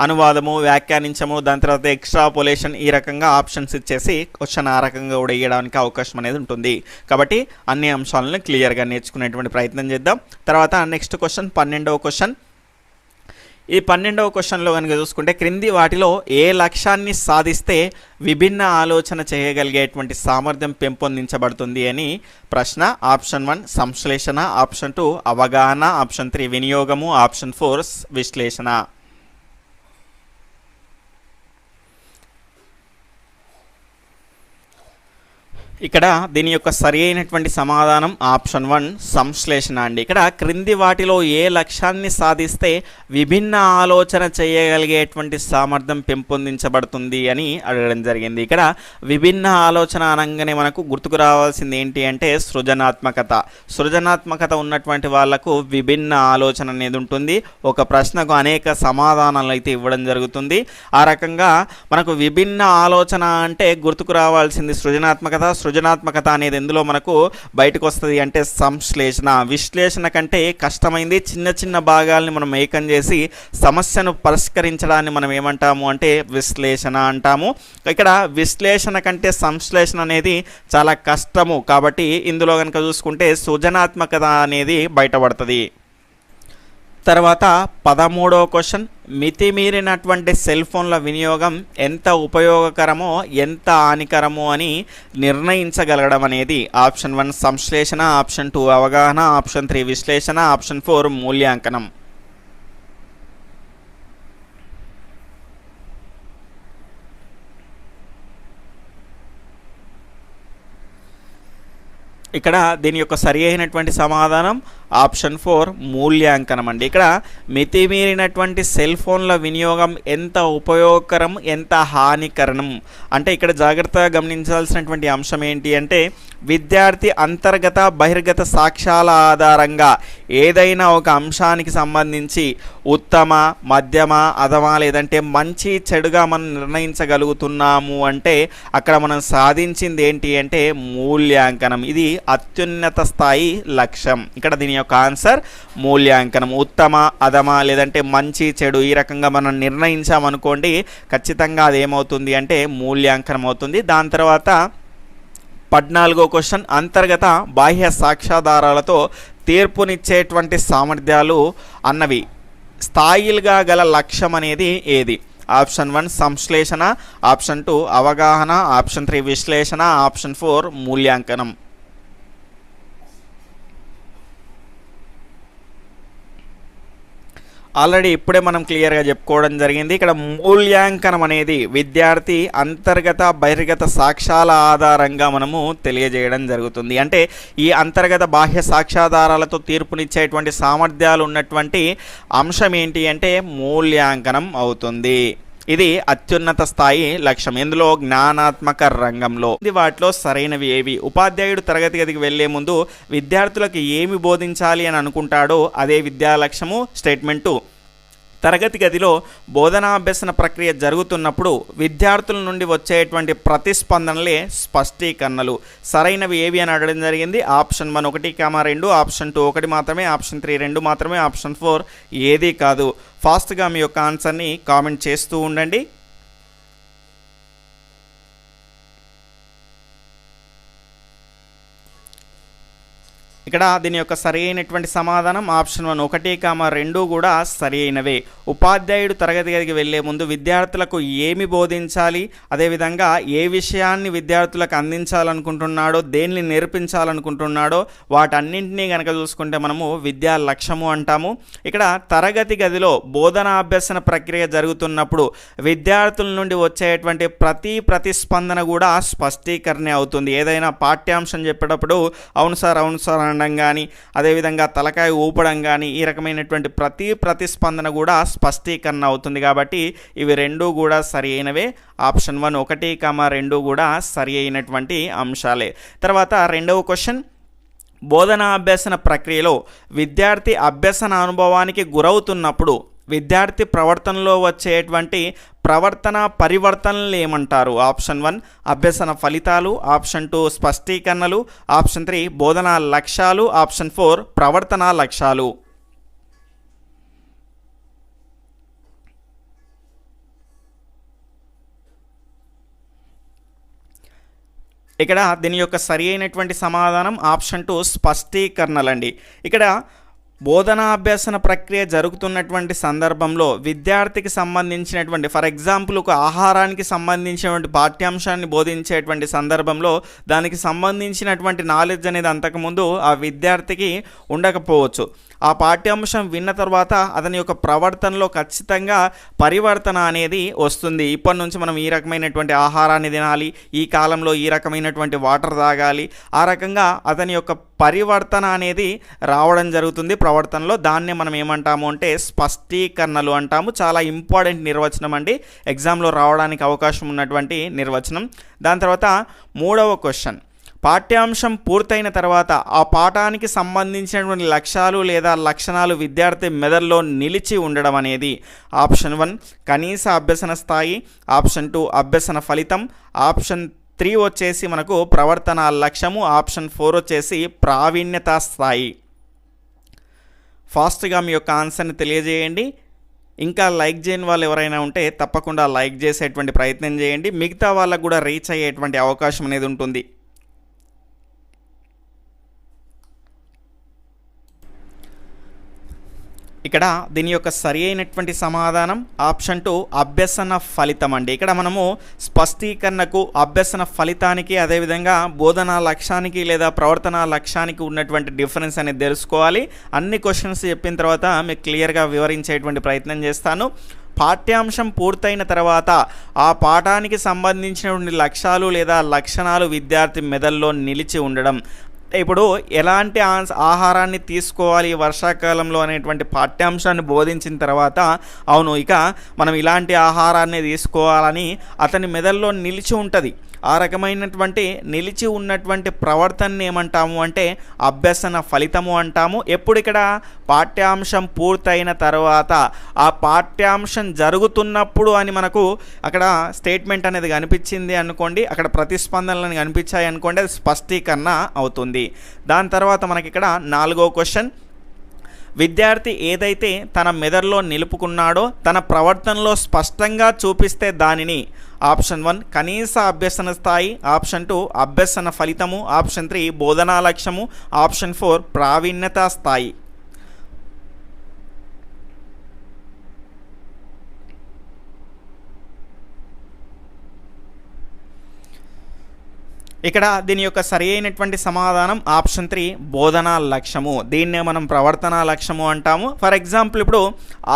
అనువాదము, వ్యాఖ్యానించము, దాని తర్వాత ఎక్స్ట్రాపులేషన్, ఈ రకంగా ఆప్షన్స్ ఇచ్చేసి క్వశ్చన్ ఆ రకంగా కూడా వేయడానికి అవకాశం అనేది ఉంటుంది. కాబట్టి అన్ని అంశాలను క్లియర్గా నేర్చుకునేటువంటి ప్రయత్నం చేద్దాం. తర్వాత నెక్స్ట్ క్వశ్చన్ 12వ క్వశ్చన్. ఈ 12వ క్వశ్చన్లో కనుక చూసుకుంటే క్రింది వాటిలో ఏ లక్ష్యాన్ని సాధిస్తే విభిన్న ఆలోచన చేయగలిగేటువంటి సామర్థ్యం పెంపొందించబడుతుంది అని ప్రశ్న. ఆప్షన్ 1 సంశ్లేషణ, ఆప్షన్ 2 అవగాహన, ఆప్షన్ 3 వినియోగము, ఆప్షన్ 4 విశ్లేషణ. ఇక్కడ దీని యొక్క సరి అయినటువంటి సమాధానం ఆప్షన్ 1 సంశ్లేషణ అండి. ఇక్కడ క్రింది వాటిలో ఏ లక్ష్యాన్ని సాధిస్తే విభిన్న ఆలోచన చేయగలిగేటువంటి సామర్థ్యం పెంపొందించబడుతుంది అని అడగడం జరిగింది. ఇక్కడ విభిన్న ఆలోచన అనగానే మనకు గుర్తుకు రావాల్సింది ఏంటి అంటే సృజనాత్మకత. సృజనాత్మకత ఉన్నటువంటి వాళ్లకు విభిన్న ఆలోచన అనేది ఉంటుంది. ఒక ప్రశ్నకు అనేక సమాధానాలు అయితే ఇవ్వడం జరుగుతుంది. ఆ రకంగా మనకు విభిన్న ఆలోచన అంటే గుర్తుకు రావాల్సింది సృజనాత్మకత అనేది ఎందులో మనకు బయటకు వస్తుంది అంటే సంశ్లేషణ. విశ్లేషణ కంటే కష్టమైంది చిన్న చిన్న భాగాల్ని మనం ఏకం చేసి సమస్యను పరిష్కరించడాన్ని మనం ఏమంటాము అంటే విశ్లేషణ అంటాము. ఇక్కడ విశ్లేషణ కంటే సంశ్లేషణ అనేది చాలా కష్టము కాబట్టి ఇందులో కనుక చూసుకుంటే సృజనాత్మకత అనేది బయటపడుతుంది. తర్వాత 13వ క్వశ్చన్, మితిమీరినటువంటి సెల్ ఫోన్ల వినియోగం ఎంత ఉపయోగకరమో ఎంత హానికరమో అని నిర్ణయించగలగడం అనేది ఆప్షన్ 1 సంశ్లేషణ, ఆప్షన్ 2 అవగాహన, ఆప్షన్ 3 విశ్లేషణ, ఆప్షన్ 4 మూల్యాంకనం. ఇక్కడ దీని యొక్క సరి అయినటువంటి సమాధానం ఆప్షన్ 4 మూల్యాంకనం అండి. ఇక్కడ మితిమీరినటువంటి సెల్ ఫోన్ల వినియోగం ఎంత ఉపయోగకరం ఎంత హానికరం అంటే ఇక్కడ జాగ్రత్తగా గమనించాల్సినటువంటి అంశం ఏంటి అంటే విద్యార్థి అంతర్గత బహిర్గత సాక్ష్యాల ఆధారంగా ఏదైనా ఒక అంశానికి సంబంధించి ఉత్తమ మధ్యమ అధమ లేదంటే మంచి చెడుగా మనం నిర్ణయించగలుగుతున్నాము అంటే అక్కడ మనం సాధించింది ఏంటి అంటే మూల్యాంకనం. ఇది అత్యున్నత స్థాయి లక్ష్యం. ఇక్కడ దీని యొక్క ఆన్సర్ మూల్యాంకనం. ఉత్తమ అధమ లేదంటే మంచి చెడు ఈ రకంగా మనం నిర్ణయించామనుకోండి ఖచ్చితంగా అది ఏమవుతుంది అంటే మూల్యాంకనం అవుతుంది. దాని తర్వాత 14వ క్వశ్చన్, అంతర్గత బాహ్య సాక్ష్యాధారాలతో తీర్పునిచ్చేటువంటి సామర్థ్యాలు అన్నవి స్థాయిలుగా గల లక్ష్యం అనేది ఏది? ఆప్షన్ 1 సంశ్లేషణ, ఆప్షన్ 2 అవగాహన, ఆప్షన్ 3 విశ్లేషణ, ఆప్షన్ 4 మూల్యాంకనం. ఆల్రెడీ ఇప్పుడే మనం క్లియర్గా చెప్పుకోవడం జరిగింది. ఇక్కడ మూల్యాంకనం అనేది విద్యార్థి అంతర్గత బహిర్గత సాక్ష్యాల ఆధారంగా మనము తెలియజేయడం జరుగుతుంది. అంటే ఈ అంతర్గత బాహ్య సాక్ష్యాధారాలతో తీర్పునిచ్చేటువంటి సామర్థ్యాలు ఉన్నటువంటి అంశం ఏంటి అంటే మూల్యాంకనం అవుతుంది. ఇది అత్యున్నత స్థాయి లక్ష్యం. ఇందులో జ్ఞానాత్మక రంగంలో వాటిలో సరైనవి ఏవి? ఉపాధ్యాయుడు తరగతి గదికి వెళ్లే ముందు విద్యార్థులకు ఏమి బోధించాలి అని అనుకుంటాడో అదే విద్యా లక్ష్యము. స్టేట్మెంట్ 2, తరగతి గదిలో బోధనాభ్యసన ప్రక్రియ జరుగుతున్నప్పుడు విద్యార్థుల నుండి వచ్చేటువంటి ప్రతిస్పందనలే స్పష్టీకరణలు. సరైనవి ఏవి అని అడగడం జరిగింది. ఆప్షన్ 1 1, 2, ఆప్షన్ 2 1 మాత్రమే, ఆప్షన్ 3 2 మాత్రమే, ఆప్షన్ 4 ఏది కాదు. ఫాస్ట్గా మీ యొక్క ఆన్సర్ని కామెంట్ చేస్తూ ఉండండి. ఇక్కడ దీని యొక్క సరి అయినటువంటి సమాధానం ఆప్షన్ 1 1, 2 కూడా సరి అయినవే. ఉపాధ్యాయుడు తరగతి గదికి వెళ్లే ముందు విద్యార్థులకు ఏమి బోధించాలి, అదేవిధంగా ఏ విషయాన్ని విద్యార్థులకు అందించాలనుకుంటున్నాడో దేన్ని నేర్పించాలనుకుంటున్నాడో వాటన్నింటినీ కనుక చూసుకుంటే మనము విద్యా లక్ష్యము అంటాము. ఇక్కడ తరగతి గదిలో బోధనాభ్యసన ప్రక్రియ జరుగుతున్నప్పుడు విద్యార్థుల నుండి వచ్చేటువంటి ప్రతిస్పందన కూడా స్పష్టీకరణ అవుతుంది. ఏదైనా పాఠ్యాంశం చెప్పేటప్పుడు అవును సార్ అనడం కానీ అదేవిధంగా తలకాయ ఊపడం కానీ ఈ రకమైనటువంటి ప్రతిస్పందన కూడా స్పష్టీకరణ అవుతుంది. కాబట్టి ఇవి రెండు కూడా సరి అయినవే. ఆప్షన్ 1 1, 2 కూడా సరి అయినటువంటి అంశాలే. తర్వాత 2వ క్వశ్చన్, బోధనా అభ్యసన ప్రక్రియలో విద్యార్థి అభ్యసన అనుభవానికి గురవుతున్నప్పుడు విద్యార్థి ప్రవర్తనలో వచ్చేటువంటి ప్రవర్తన పరివర్తనలు ఏమంటారు? ఆప్షన్ 1 అభ్యసన ఫలితాలు, ఆప్షన్ 2 స్పష్టీకరణలు, ఆప్షన్ 3 బోధనా లక్ష్యాలు, ఆప్షన్ 4 ప్రవర్తనా లక్ష్యాలు. ఇక్కడ దీని యొక్క సరి అయినటువంటి సమాధానం ఆప్షన్ 2 స్పష్టీకరణలండి. ఇక్కడ బోధనాభ్యసన ప్రక్రియ జరుగుతున్నటువంటి సందర్భంలో విద్యార్థికి సంబంధించినటువంటి ఫర్ ఎగ్జాంపుల్ ఒక ఆహారానికి సంబంధించినటువంటి పాఠ్యాంశాన్ని బోధించేటువంటి సందర్భంలో దానికి సంబంధించినటువంటి నాలెడ్జ్ అనేది అంతకుముందు ఆ విద్యార్థికి ఉండకపోవచ్చు. ఆ పాఠ్యాంశం విన్న తర్వాత అతని యొక్క ప్రవర్తనలో ఖచ్చితంగా పరివర్తన అనేది వస్తుంది. ఇప్పటి నుంచి మనం ఈ రకమైనటువంటి ఆహారాన్ని తినాలి, ఈ కాలంలో ఈ రకమైనటువంటి వాటర్ తాగాలి, ఆ రకంగా అతని యొక్క పరివర్తన అనేది రావడం జరుగుతుంది ప్రవర్తనలో. దాన్నే మనం ఏమంటాము అంటే స్పష్టీకరణలు అంటాము. చాలా ఇంపార్టెంట్ నిర్వచనం అండి, ఎగ్జామ్లో రావడానికి అవకాశం ఉన్నటువంటి నిర్వచనం. దాని తర్వాత మూడవ క్వశ్చన్, పాఠ్యాంశం పూర్తయిన తర్వాత ఆ పాఠానికి సంబంధించినటువంటి లక్ష్యాలు లేదా లక్షణాలు విద్యార్థి మెదడులో నిలిచి ఉండడం అనేది ఆప్షన్ 1 కనీస అభ్యసన స్థాయి, ఆప్షన్ 2 అభ్యసన ఫలితం, ఆప్షన్ 3 వచ్చేసి మనకు ప్రవర్తన లక్ష్యము, ఆప్షన్ 4 వచ్చేసి ప్రావీణ్యత స్థాయి. ఫాస్ట్గా మీ యొక్క ఆన్సర్ని తెలియజేయండి. ఇంకా లైక్ చేయని వాళ్ళు ఎవరైనా ఉంటే తప్పకుండా లైక్ చేసేటువంటి ప్రయత్నం చేయండి, మిగతా వాళ్ళకు కూడా రీచ్ అయ్యేటువంటి అవకాశం అనేది ఉంటుంది. ఇక్కడ దీని యొక్క సరి అయినటువంటి సమాధానం ఆప్షన్ 2 అభ్యసన ఫలితం అండి. ఇక్కడ మనము స్పష్టీకరణకు, అభ్యసన ఫలితానికి, అదేవిధంగా బోధనా లక్ష్యానికి లేదా ప్రవర్తన లక్ష్యానికి ఉన్నటువంటి డిఫరెన్స్ అనేది తెలుసుకోవాలి. అన్ని క్వశ్చన్స్ చెప్పిన తర్వాత మీకు క్లియర్గా వివరించేటువంటి ప్రయత్నం చేస్తాను. పాఠ్యాంశం పూర్తయిన తర్వాత ఆ పాఠానికి సంబంధించినటువంటి లక్ష్యాలు లేదా లక్షణాలు విద్యార్థి మెదడులో నిలిచి ఉండడం. ఇప్పుడు ఎలాంటి ఆహారాన్ని తీసుకోవాలి వర్షాకాలంలో అనేటువంటి పాఠ్యాంశాన్ని బోధించిన తర్వాత, అవును ఇక మనం ఇలాంటి ఆహారాన్ని తీసుకోవాలని అతని మెదడులో నిలిచి ఉంటుంది. ఆ రకమైనటువంటి నిలిచి ఉన్నటువంటి ప్రవర్తనని ఏమంటాము అంటే అభ్యసన ఫలితము అంటాము. ఎప్పుడు ఇక్కడ పాఠ్యాంశం పూర్తయిన తర్వాత, ఆ పాఠ్యాంశం జరుగుతున్నప్పుడు అని మనకు అక్కడ స్టేట్మెంట్ అనేది కనిపించింది అనుకోండి, అక్కడ ప్రతిస్పందనలు కనిపించాయి అనుకోండి, అది స్పష్టీకరణ అవుతుంది. దాని తర్వాత మనకి ఇక్కడ 4వ క్వశ్చన్, విద్యార్థి ఏదైతే తన మెదడులో నిలుపుకున్నాడో తన ప్రవర్తనలో స్పష్టంగా చూపిస్తే దానిని ఆప్షన్ 1 కనీస అభ్యసన స్థాయి, ఆప్షన్ 2 అభ్యసన ఫలితము, ఆప్షన్ 3 బోధనా లక్ష్యము, ఆప్షన్ 4 ప్రావీణ్యత స్థాయి. ఇక్కడ దీని యొక్క సరి అయినటువంటి సమాధానం ఆప్షన్ 3 బోధనా లక్ష్యము. దీన్నే మనం ప్రవర్తనా లక్ష్యము అంటాము. ఫర్ ఎగ్జాంపుల్ ఇప్పుడు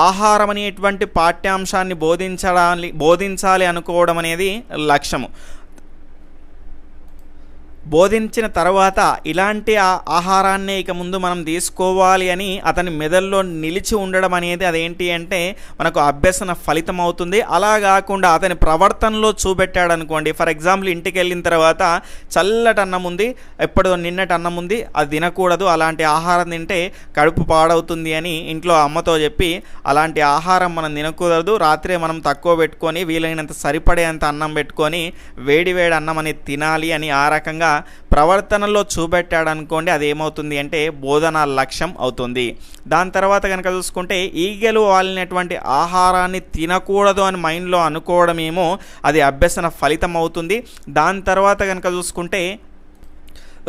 ఆహారం అనేటువంటి పాఠ్యాంశాన్ని బోధించాలి అనుకోవడం అనేది లక్ష్యము. బోధించిన తర్వాత ఇలాంటి ఆహారాన్ని ఇక ముందు మనం తీసుకోవాలి అని అతని మెదడులో నిలిచి ఉండడం అనేది అదేంటి అంటే మనకు అభ్యసన ఫలితం అవుతుంది. అలా కాకుండా అతని ప్రవర్తనలో చూపెట్టాడు అనుకోండి, ఫర్ ఎగ్జాంపుల్ ఇంటికి వెళ్ళిన తర్వాత చల్లటి అన్నం ఉంది, ఎప్పుడో నిన్నటి అన్నం ఉంది, అది తినకూడదు, అలాంటి ఆహారం తింటే కడుపు పాడవుతుంది అని ఇంట్లో అమ్మతో చెప్పి అలాంటి ఆహారం మనం తినకూడదు, రాత్రే మనం తక్కువ పెట్టుకొని వీలైనంత సరిపడేంత అన్నం పెట్టుకొని వేడి అన్నం అనేది తినాలి అని ఆ రకంగా ప్రవర్తనలో చూపెట్టాడు అనుకోండి, అది ఏమవుతుంది అంటే బోధనా లక్ష్యం అవుతుంది. దాని తర్వాత కనుక చూసుకుంటే ఈగలు వాలినటువంటి ఆహారాన్ని తినకూడదు అని మైండ్లో అనుకోవడమేమో అది అభ్యసన ఫలితం అవుతుంది. దాని తర్వాత కనుక చూసుకుంటే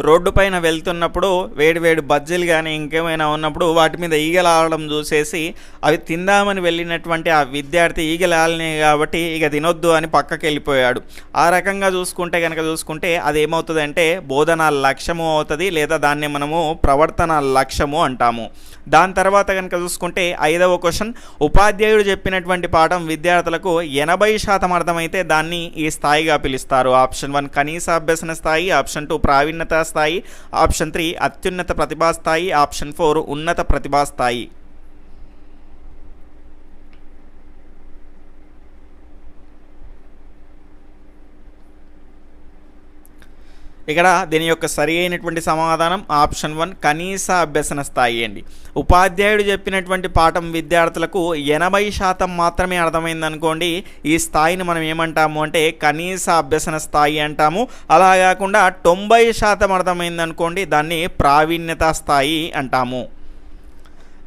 రోడ్డు పైన వెళ్తున్నప్పుడు వేడి బజ్జీలు కానీ ఇంకేమైనా ఉన్నప్పుడు వాటి మీద ఈగలు ఆడడం చూసేసి అవి తిందామని వెళ్ళినటువంటి ఆ విద్యార్థి ఈగలు ఆలినాయి కాబట్టి ఇక తినొద్దు అని పక్కకి వెళ్ళిపోయాడు. ఆ రకంగా చూసుకుంటే అది ఏమవుతుంది అంటే బోధనా లక్ష్యము అవుతుంది, లేదా దాన్ని మనము ప్రవర్తన లక్ష్యము అంటాము. దాని తర్వాత కనుక చూసుకుంటే 5వ క్వశ్చన్, ఉపాధ్యాయుడు చెప్పినటువంటి పాఠం విద్యార్థులకు 80% అర్థమైతే దాన్ని ఈ స్థాయిగా పిలుస్తారు. ఆప్షన్ 1 కనీస అభ్యసన స్థాయి, ఆప్షన్ 2 ప్రావీణ్యత స్థాయి, ఆప్షన్ 3 అత్యున్నత ప్రతిభా స్థాయి, ఆప్షన్ 4 ఉన్నత ప్రతిభా స్థాయి. ఇక్కడ దీని యొక్క సరి అయినటువంటి సమాధానం ఆప్షన్ 1 కనీస అభ్యసన స్థాయి అండి. ఉపాధ్యాయుడు చెప్పినటువంటి పాఠం విద్యార్థులకు 80% మాత్రమే అర్థమైంది అనుకోండి, ఈ స్థాయిని మనం ఏమంటాము అంటే కనీస అభ్యసన స్థాయి అంటాము. అలా కాకుండా 90% అర్థమైంది అనుకోండి, దాన్ని ప్రావీణ్యత స్థాయి అంటాము.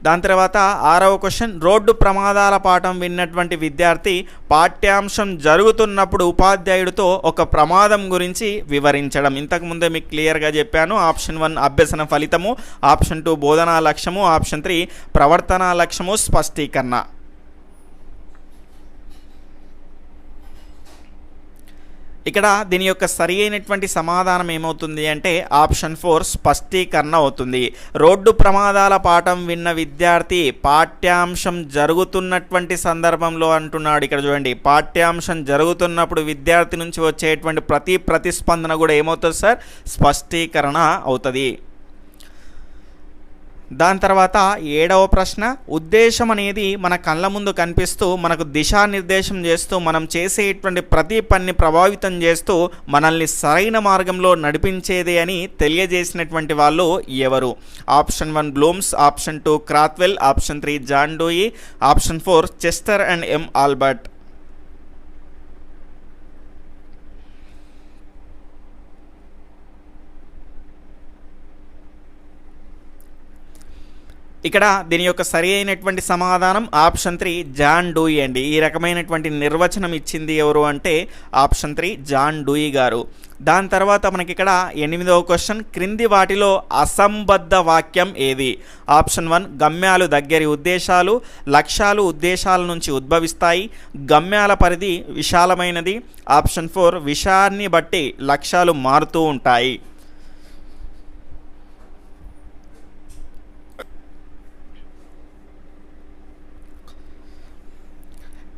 దాని తర్వాత 6వ క్వశ్చన్, రోడ్డు ప్రమాదాల పాఠం విన్నటువంటి విద్యార్థి పాఠ్యాంశం జరుగుతున్నప్పుడు ఉపాధ్యాయుడితో ఒక ప్రమాదం గురించి వివరించడం. ఇంతకుముందే మీకు క్లియర్గా చెప్పాను. ఆప్షన్ 1 అభ్యసన ఫలితము, ఆప్షన్ 2 బోధనా లక్ష్యము, ఆప్షన్ 3 ప్రవర్తనా లక్ష్యము స్పష్టీకరణ. ఇక్కడ దీని యొక్క సరి అయినటువంటి సమాధానం ఏమవుతుంది అంటే ఆప్షన్ 4 స్పష్టీకరణ అవుతుంది. రోడ్డు ప్రమాదాల పాఠం విన్న విద్యార్థి పాఠ్యాంశం జరుగుతున్నటువంటి సందర్భంలో అంటున్నాడు. ఇక్కడ చూడండి, పాఠ్యాంశం జరుగుతున్నప్పుడు విద్యార్థి నుంచి వచ్చేటువంటి ప్రతిస్పందన కూడా ఏమవుతుంది సార్? స్పష్టీకరణ అవుతుంది. దాని తర్వాత 7వ ప్రశ్న, ఉద్దేశం అనేది మన కళ్ళ ముందు కనిపిస్తూ మనకు దిశానిర్దేశం చేస్తూ మనం చేసేటువంటి ప్రతి పనిని ప్రభావితం చేస్తూ మనల్ని సరైన మార్గంలో నడిపించేది అని తెలియజేసినటువంటి వాళ్ళు ఎవరు? Option 1 Blooms, option 2 Krathwohl, option 3 John Dewey, option 4 Chester and M Albert. ఇక్కడ దీని యొక్క సరి అయినటువంటి సమాధానం ఆప్షన్ 3 జాన్ డూయి అండి. ఈ రకమైనటువంటి నిర్వచనం ఇచ్చింది ఎవరు అంటే ఆప్షన్ 3 జాన్ డూయి గారు. దాని తర్వాత మనకి ఇక్కడ 8వ క్వశ్చన్, క్రింది వాటిలో అసంబద్ధ వాక్యం ఏది? ఆప్షన్ 1 గమ్యాలు దగ్గరి ఉద్దేశాలు, లక్ష్యాలు ఉద్దేశాల నుంచి ఉద్భవిస్తాయి, గమ్యాల పరిధి విశాలమైనది, ఆప్షన్ 4 విషయాన్ని బట్టి లక్ష్యాలు మారుతూ ఉంటాయి.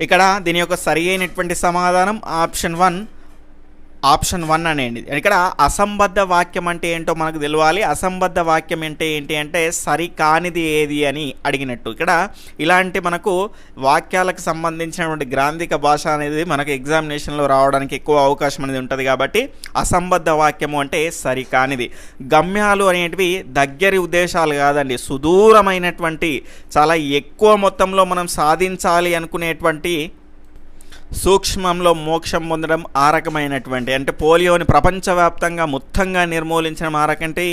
ఇక్కడ దీని యొక్క సరి అయినటువంటి సమాధానం ఆప్షన్ 1 అనేయండి. ఇక్కడ అసంబద్ధ వాక్యం అంటే ఏంటో మనకు తెలియాలి. అసంబద్ధ వాక్యం అంటే ఏంటి అంటే సరి కానిది ఏది అని అడిగినట్టు. ఇక్కడ ఇలాంటి మనకు వాక్యాలకు సంబంధించినటువంటి గ్రాంధిక భాష అనేది మనకు ఎగ్జామినేషన్లో రావడానికి ఎక్కువ అవకాశం అనేది ఉంటుంది. కాబట్టి అసంబద్ధ వాక్యము అంటే సరి కానిది. గమ్యాలు అనేటివి దగ్గరి ఉద్దేశాలు కాదండి, సుదూరమైనటువంటి చాలా ఎక్కువ మొత్తంలో మనం సాధించాలి అనుకునేటువంటి సూక్ష్మంలో మోక్షం పొందడం ఆ రకమైనటువంటి, అంటే పోలియోని ప్రపంచవ్యాప్తంగా మొత్తంగా నిర్మూలించడం ఆ రకంటే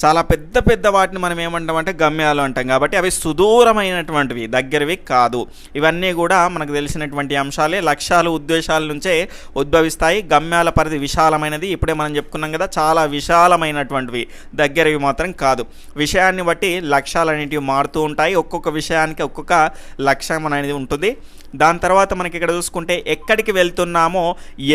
చాలా పెద్ద వాటిని మనం ఏమంటామంటే గమ్యాలు అంటాం. కాబట్టి అవి సుదూరమైనటువంటివి, దగ్గరవి కాదు. ఇవన్నీ కూడా మనకు తెలిసినటువంటి అంశాలే. లక్ష్యాలు ఉద్దేశాల నుంచే ఉద్భవిస్తాయి. గమ్యాల పరిధి విశాలమైనది, ఇప్పుడే మనం చెప్పుకున్నాం కదా, చాలా విశాలమైనటువంటివి, దగ్గరవి మాత్రం కాదు. విషయాన్ని బట్టి లక్ష్యాలు అనేటివి మారుతూ ఉంటాయి. ఒక్కొక్క విషయానికి ఒక్కొక్క లక్ష్యం అనేది ఉంటుంది. దాని తర్వాత మనకి ఇక్కడ చూసుకుంటే ఎక్కడికి వెళ్తున్నామో,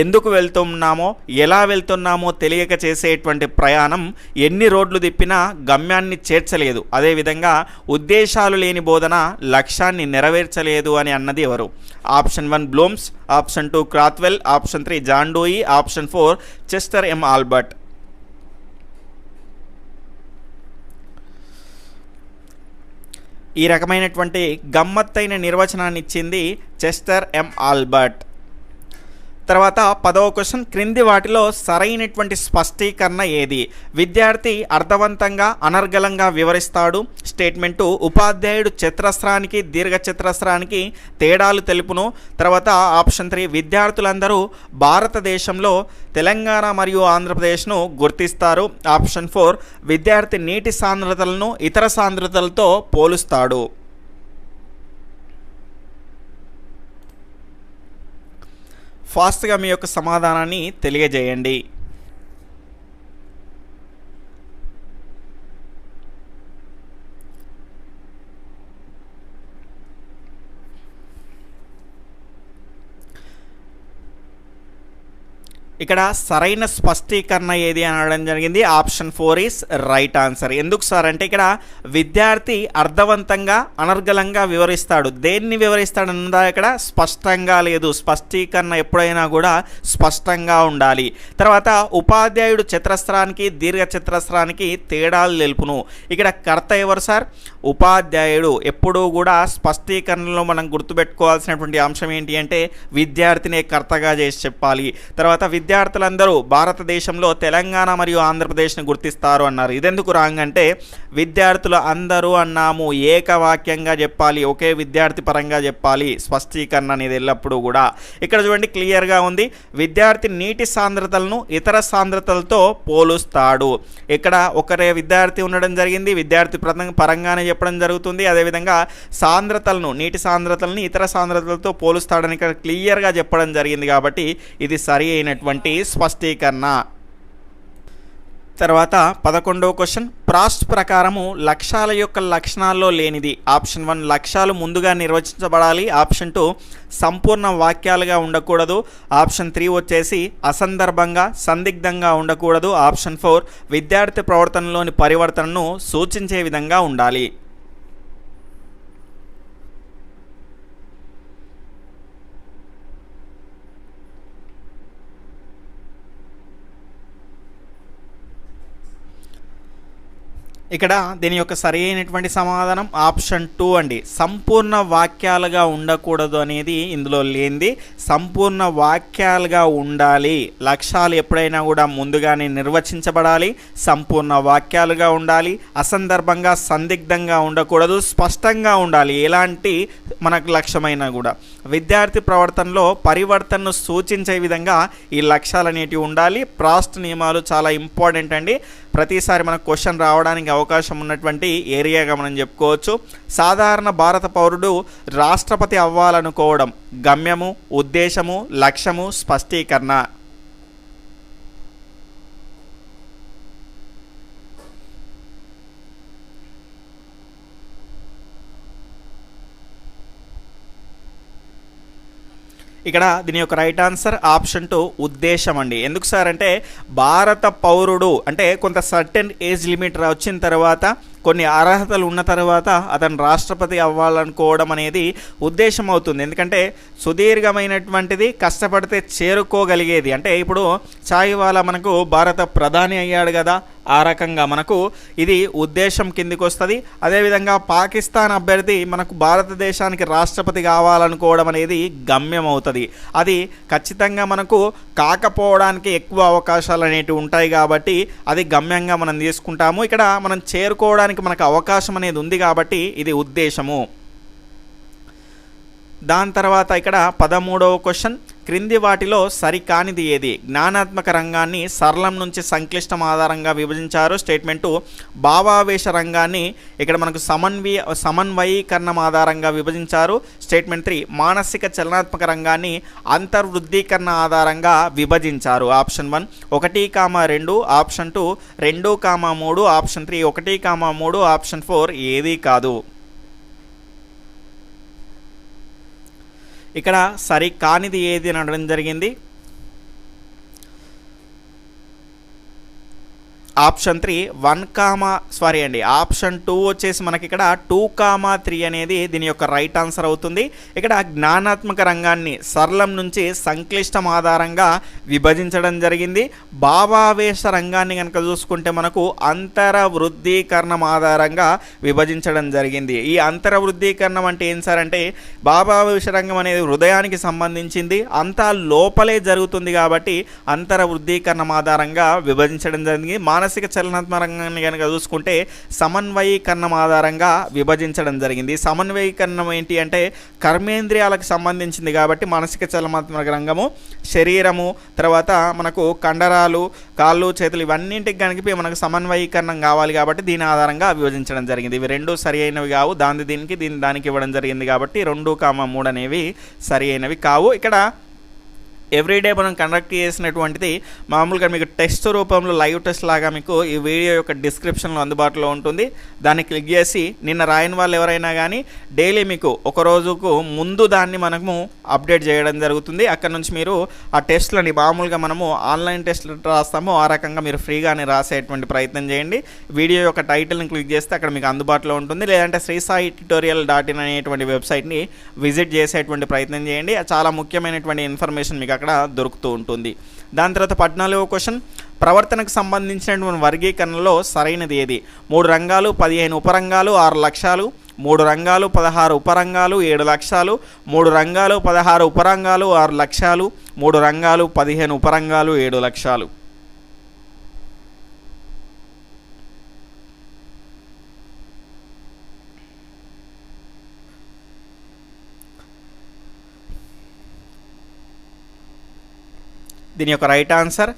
ఎందుకు వెళ్తున్నామో, ఎలా వెళ్తున్నామో తెలియక చేసేటువంటి ప్రయాణం ఎన్ని రోడ్లు తిప్పినా గమ్యాన్ని చేర్చలేదు. అదేవిధంగా ఉద్దేశాలు లేని బోధన లక్ష్యాన్ని నెరవేర్చలేదు అని అన్నది ఎవరు? Option 1 Blooms, option 2 Krathwohl, option 3 John Dewey, option 4 Chester M Albert. ఈ రకమైనటువంటి గమ్మత్తైన నిర్వచనాన్ని ఇచ్చింది చెస్టర్ ఎం ఆల్బర్ట్. తర్వాత 10వ క్వశ్చన్, క్రింది వాటిలో సరైనటువంటి స్పష్టీకరణ ఏది? విద్యార్థి అర్థవంతంగా అనర్గళంగా వివరిస్తాడు. స్టేట్మెంటు ఉపాధ్యాయుడు చతురస్రానికి దీర్ఘచతురస్రానికి తేడాలు తెలుపును. తర్వాత ఆప్షన్ 3 విద్యార్థులందరూ భారతదేశంలో తెలంగాణ మరియు ఆంధ్రప్రదేశ్ను గుర్తిస్తారు. ఆప్షన్ 4 విద్యార్థి నీటి సాంద్రతలను ఇతర సాంద్రతలతో పోలుస్తాడు. ఫాస్ట్గా మీ యొక్క సమాధానాన్ని తెలియజేయండి. ఇక్కడ సరైన స్పష్టీకరణ ఏది అని అడగడం జరిగింది. Option 4 is right answer. ఎందుకు సార్ అంటే ఇక్కడ విద్యార్థి అర్థవంతంగా అనర్గళంగా వివరిస్తాడు. దేన్ని వివరిస్తాడు అన్నదా ఇక్కడ స్పష్టంగా లేదు. స్పష్టీకరణ ఎప్పుడైనా కూడా స్పష్టంగా ఉండాలి. తర్వాత ఉపాధ్యాయుడు చతురస్రానికి దీర్ఘచతురస్రానికి తేడాలు తెలుపును. ఇక్కడ కర్త ఎవరు సార్? ఉపాధ్యాయుడు. ఎప్పుడూ కూడా స్పష్టీకరణలో మనం గుర్తుపెట్టుకోవాల్సినటువంటి అంశం ఏంటి అంటే విద్యార్థినే కర్తగా చేసి చెప్పాలి. తర్వాత విద్యార్థులందరూ భారతదేశంలో తెలంగాణ మరియు ఆంధ్రప్రదేశ్ని గుర్తిస్తారు అన్నారు. ఇదెందుకు రాంగ్ అంటే విద్యార్థులు అందరూ అన్నాము, ఏకవాక్యంగా చెప్పాలి, ఒకే విద్యార్థి పరంగా చెప్పాలి. స్పష్టీకరణ అనేది ఎల్లప్పుడూ కూడా ఇక్కడ చూడండి క్లియర్గా ఉంది. విద్యార్థి నీటి సాంద్రతలను ఇతర సాంద్రతలతో పోలుస్తాడు. ఇక్కడ ఒకరే విద్యార్థి ఉండడం జరిగింది, విద్యార్థి పరంగానే చెప్పడం జరుగుతుంది. అదేవిధంగా సాంద్రతలను, నీటి సాంద్రతలను ఇతర సాంద్రతలతో పోలుస్తాడని ఇక్కడ క్లియర్గా చెప్పడం జరిగింది. కాబట్టి ఇది సరి అయినటువంటి స్పష్టీకరణ. తర్వాత 11వ క్వశ్చన్, ప్రాస్ట్ ప్రకారము లక్ష్యాల యొక్క లక్షణాల్లో లేనిది. ఆప్షన్ 1 లక్ష్యాలు ముందుగా నిర్వచించబడాలి. ఆప్షన్ 2 సంపూర్ణ వాక్యాలుగా ఉండకూడదు. ఆప్షన్ 3 వచ్చేసి అసందర్భంగా సందిగ్ధంగా ఉండకూడదు. ఆప్షన్ 4 విద్యార్థి ప్రవర్తనలోని పరివర్తనను సూచించే విధంగా ఉండాలి. ఇక్కడ దీని యొక్క సరి అయినటువంటి సమాధానం ఆప్షన్ 2 అండి. సంపూర్ణ వాక్యాలుగా ఉండకూడదు అనేది ఇందులో లేనిది. సంపూర్ణ వాక్యాలుగా ఉండాలి. లక్ష్యాలు ఎప్పుడైనా కూడా ముందుగానే నిర్వచించబడాలి. సంపూర్ణ వాక్యాలుగా ఉండాలి. అసందర్భంగా సందిగ్ధంగా ఉండకూడదు. స్పష్టంగా ఉండాలి. ఎలాంటి మనకు లక్ష్యమైనా కూడా విద్యార్థి ప్రవర్తనలో పరివర్తనను సూచించే విధంగా ఈ లక్ష్యాలు అనేటివి ఉండాలి. ప్రాస్ట్ నియమాలు చాలా ఇంపార్టెంట్ అండి. ప్రతిసారి మనకు క్వశ్చన్ రావడానికి అవకాశం ఉన్నటువంటి ఏరియాగా మనం చెప్పుకోవచ్చు. సాధారణ భారత పౌరుడు రాష్ట్రపతి అవ్వాలనుకోవడం గమ్యము, ఉద్దేశము, లక్ష్యము, స్పష్టీకరణ. ఇక్కడ దీని యొక్క రైట్ ఆన్సర్ ఆప్షన్ 2 ఉద్దేశం అండి. ఎందుకు సార్ అంటే భారత పౌరుడు అంటే కొంత సర్టెన్ ఏజ్ లిమిట్ వచ్చిన తర్వాత కొన్ని అర్హతలు ఉన్న తర్వాత అతను రాష్ట్రపతి అవ్వాలనుకోవడం అనేది ఉద్దేశం అవుతుంది. ఎందుకంటే సుదీర్ఘమైనటువంటిది, కష్టపడితే చేరుకోగలిగేది. అంటే ఇప్పుడు చాయ్ వాలా మనకు భారత ప్రధాని అయ్యాడు కదా, ఆ రకంగా మనకు ఇది ఉద్దేశం కిందికి వస్తుంది. అదేవిధంగా పాకిస్తాన్ అభ్యర్థి మనకు భారతదేశానికి రాష్ట్రపతి కావాలనుకోవడం అనేది గమ్యం అవుతుంది. అది ఖచ్చితంగా మనకు కాకపోవడానికి ఎక్కువ అవకాశాలు అనేటివి ఉంటాయి కాబట్టి అది గమ్యంగా మనం తీసుకుంటాము. ఇక్కడ మనం చేరుకోవడానికి మనకు అవకాశం అనేది ఉంది కాబట్టి ఇది ఉద్దేశము. దాని తర్వాత ఇక్కడ 13వ క్వశ్చన్, క్రింది వాటిలో సరికానిది ఏది? జ్ఞానాత్మక రంగాన్ని సరళం నుంచి సంక్లిష్టం ఆధారంగా విభజించారు. స్టేట్మెంట్ 2 భావావేశ రంగాన్ని ఇక్కడ మనకు సమన్వయీకరణం ఆధారంగా విభజించారు. స్టేట్మెంట్ 3 మానసిక చలనాత్మక రంగాన్ని అంతర్వృద్ధీకరణ ఆధారంగా విభజించారు. ఆప్షన్ 1 1, 2, ఆప్షన్ 2 2, 3, ఆప్షన్ 3 1, 3, ఆప్షన్ 4 ఏది కాదు. ఇక్కడ సరి కానిది ఏది అని అనడం జరిగింది. ఆప్షన్ 3 ఆప్షన్ 2 వచ్చేసి మనకి ఇక్కడ 2, 3 అనేది దీని యొక్క రైట్ ఆన్సర్ అవుతుంది. ఇక్కడ జ్ఞానాత్మక రంగాన్ని సరళం నుంచి సంక్లిష్టం ఆధారంగా విభజించడం జరిగింది. భావావేశ రంగాన్ని కనుక చూసుకుంటే మనకు అంతర్వృద్ధీకరణం ఆధారంగా విభజించడం జరిగింది. ఈ అంతర్వృద్ధీకరణం అంటే ఏం సార్ అంటే భావావేశ రంగం అనేది హృదయానికి సంబంధించింది, అంతా లోపలే జరుగుతుంది కాబట్టి అంతర్వృద్ధీకరణం ఆధారంగా విభజించడం జరిగింది. మానసిక చలనాత్మక రంగాన్ని కనుక చూసుకుంటే సమన్వయీకరణం ఆధారంగా విభజించడం జరిగింది. సమన్వయీకరణం ఏంటి అంటే కర్మేంద్రియాలకు సంబంధించింది కాబట్టి మానసిక చలనాత్మక రంగము శరీరము, తర్వాత మనకు కండరాలు, కాళ్ళు, చేతులు ఇవన్నింటికి కనుక మనకు సమన్వయీకరణం కావాలి కాబట్టి దీని ఆధారంగా విభజించడం జరిగింది. ఇవి రెండు సరి అయినవి కావు. దీనికి దానికి ఇవ్వడం జరిగింది కాబట్టి 2, 3 అనేవి సరి అయినవి కావు. ఇక్కడ ఎవ్రీడే మనం కండక్ట్ చేసినటువంటిది మామూలుగా మీకు టెస్ట్ రూపంలో లైవ్ టెస్ట్ లాగా మీకు ఈ వీడియో యొక్క డిస్క్రిప్షన్లో అందుబాటులో ఉంటుంది. దాన్ని క్లిక్ చేసి నిన్న రాయని వాళ్ళు ఎవరైనా కానీ డైలీ మీకు ఒక రోజుకు ముందు దాన్ని మనము అప్డేట్ చేయడం జరుగుతుంది. అక్కడ నుంచి మీరు ఆ టెస్ట్లని మామూలుగా మనము ఆన్లైన్ టెస్ట్లు రాస్తాము, ఆ రకంగా మీరు ఫ్రీగానే రాసేటువంటి ప్రయత్నం చేయండి. వీడియో యొక్క టైటిల్ని క్లిక్ చేస్తే అక్కడ మీకు అందుబాటులో ఉంటుంది. లేదంటే శ్రీసాయిట్యుటోరియల్.in అనేటువంటి వెబ్సైట్ని విజిట్ చేసేటువంటి ప్రయత్నం చేయండి. చాలా ముఖ్యమైనటువంటి ఇన్ఫర్మేషన్ మీకు అక్కడ దొరుకుతూ ఉంటుంది. దాని తర్వాత 14వ క్వశ్చన్, ప్రవర్తనకు సంబంధించినటువంటి వర్గీకరణలో సరైనది ఏది? 3 రంగాలు 15 ఉపరంగాలు 6 లక్ష్యాలు, 3 రంగాలు 16 ఉపరంగాలు 7 లక్ష్యాలు, 3 రంగాలు 16 ఉపరంగాలు 6 లక్ష్యాలు, 3 రంగాలు 15 ఉపరంగాలు 7 లక్ష్యాలు. దీని యొక్క రైట్ ఆన్సర్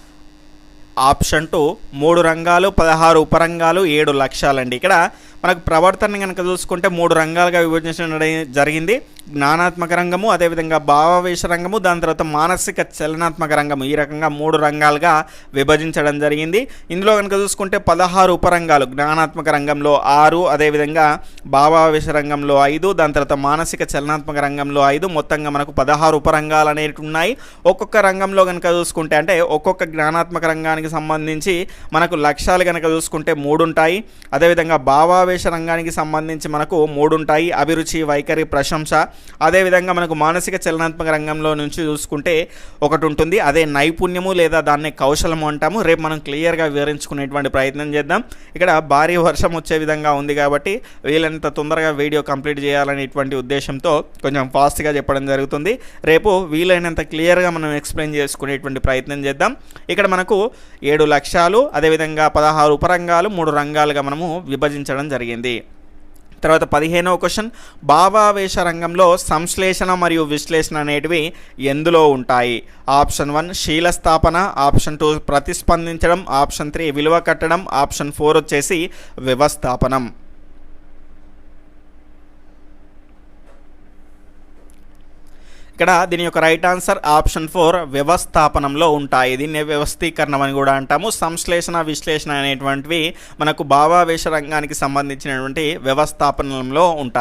ఆప్షన్ 2 3 రంగాలు 16 ఉపరంగాలు 7 లక్ష్యాలండి. ఇక్కడ మనకు ప్రవర్తన కనుక చూసుకుంటే 3 రంగాలుగా విభజించడం జరిగింది. జ్ఞానాత్మక రంగము, అదేవిధంగా భావావేశ రంగము, దాని తర్వాత మానసిక చలనాత్మక రంగము, ఈ రకంగా 3 రంగాలుగా విభజించడం జరిగింది. ఇందులో కనుక చూసుకుంటే 16 ఉపరంగాలు, జ్ఞానాత్మక రంగంలో 6, అదేవిధంగా భావావేశ రంగంలో 5, దాని తర్వాత మానసిక చలనాత్మక రంగంలో 5, మొత్తంగా మనకు 16 ఉపరంగాలు అనేవి ఉన్నాయి. ఒక్కొక్క రంగంలో కనుక చూసుకుంటే అంటే ఒక్కొక్క జ్ఞానాత్మక రంగానికి సంబంధించి మనకు లక్ష్యాలు కనుక చూసుకుంటే 3 ఉంటాయి. అదేవిధంగా భావావేశ రంగానికి సంబంధించి మనకు 3 ఉంటాయి, అభిరుచి, వైఖరి, ప్రశంస. అదేవిధంగా మనకు మానసిక చలనాత్మక రంగంలో నుంచి చూసుకుంటే ఒకటి ఉంటుంది, అదే నైపుణ్యము లేదా దాన్ని కౌశలము అంటాము. రేపు మనం క్లియర్గా వివరించుకునేటువంటి ప్రయత్నం చేద్దాం. ఇక్కడ భారీ వర్షం వచ్చే విధంగా ఉంది కాబట్టి వీలైనంత తొందరగా వీడియో కంప్లీట్ చేయాలనేటువంటి ఉద్దేశంతో కొంచెం ఫాస్ట్గా చెప్పడం జరుగుతుంది. రేపు వీలైనంత క్లియర్గా మనం ఎక్స్ప్లెయిన్ చేసుకునేటువంటి ప్రయత్నం చేద్దాం. ఇక్కడ మనకు 7 లక్ష్యాలు, అదేవిధంగా 16 ఉపరంగాలు, 3 రంగాలుగా మనము విభజించడం జరిగింది. తర్వాత 15వ క్వశ్చన్, భావావేశ రంగంలో సంశ్లేషణ మరియు విశ్లేషణ అనేటివి ఎందులో ఉంటాయి? ఆప్షన్ 1 శీలస్థాపన, ఆప్షన్ 2 ప్రతిస్పందించడం, ఆప్షన్ 3 విలువ కట్టడం, ఆప్షన్ 4 వచ్చేసి వ్యవస్థాపనం. ఇక్కడ దీని యొక్క రైట్ ఆన్సర్ ఆప్షన్ 4 వ్యవస్థాపనంలో ఉంటాయి. దీన్ని వ్యవస్థీకరణం అని కూడా అంటాము. సంశ్లేషణ, విశ్లేషణ అనేటువంటివి మనకు భావావేశ రంగానికి సంబంధించినటువంటి వ్యవస్థాపనంలో ఉంటాయి.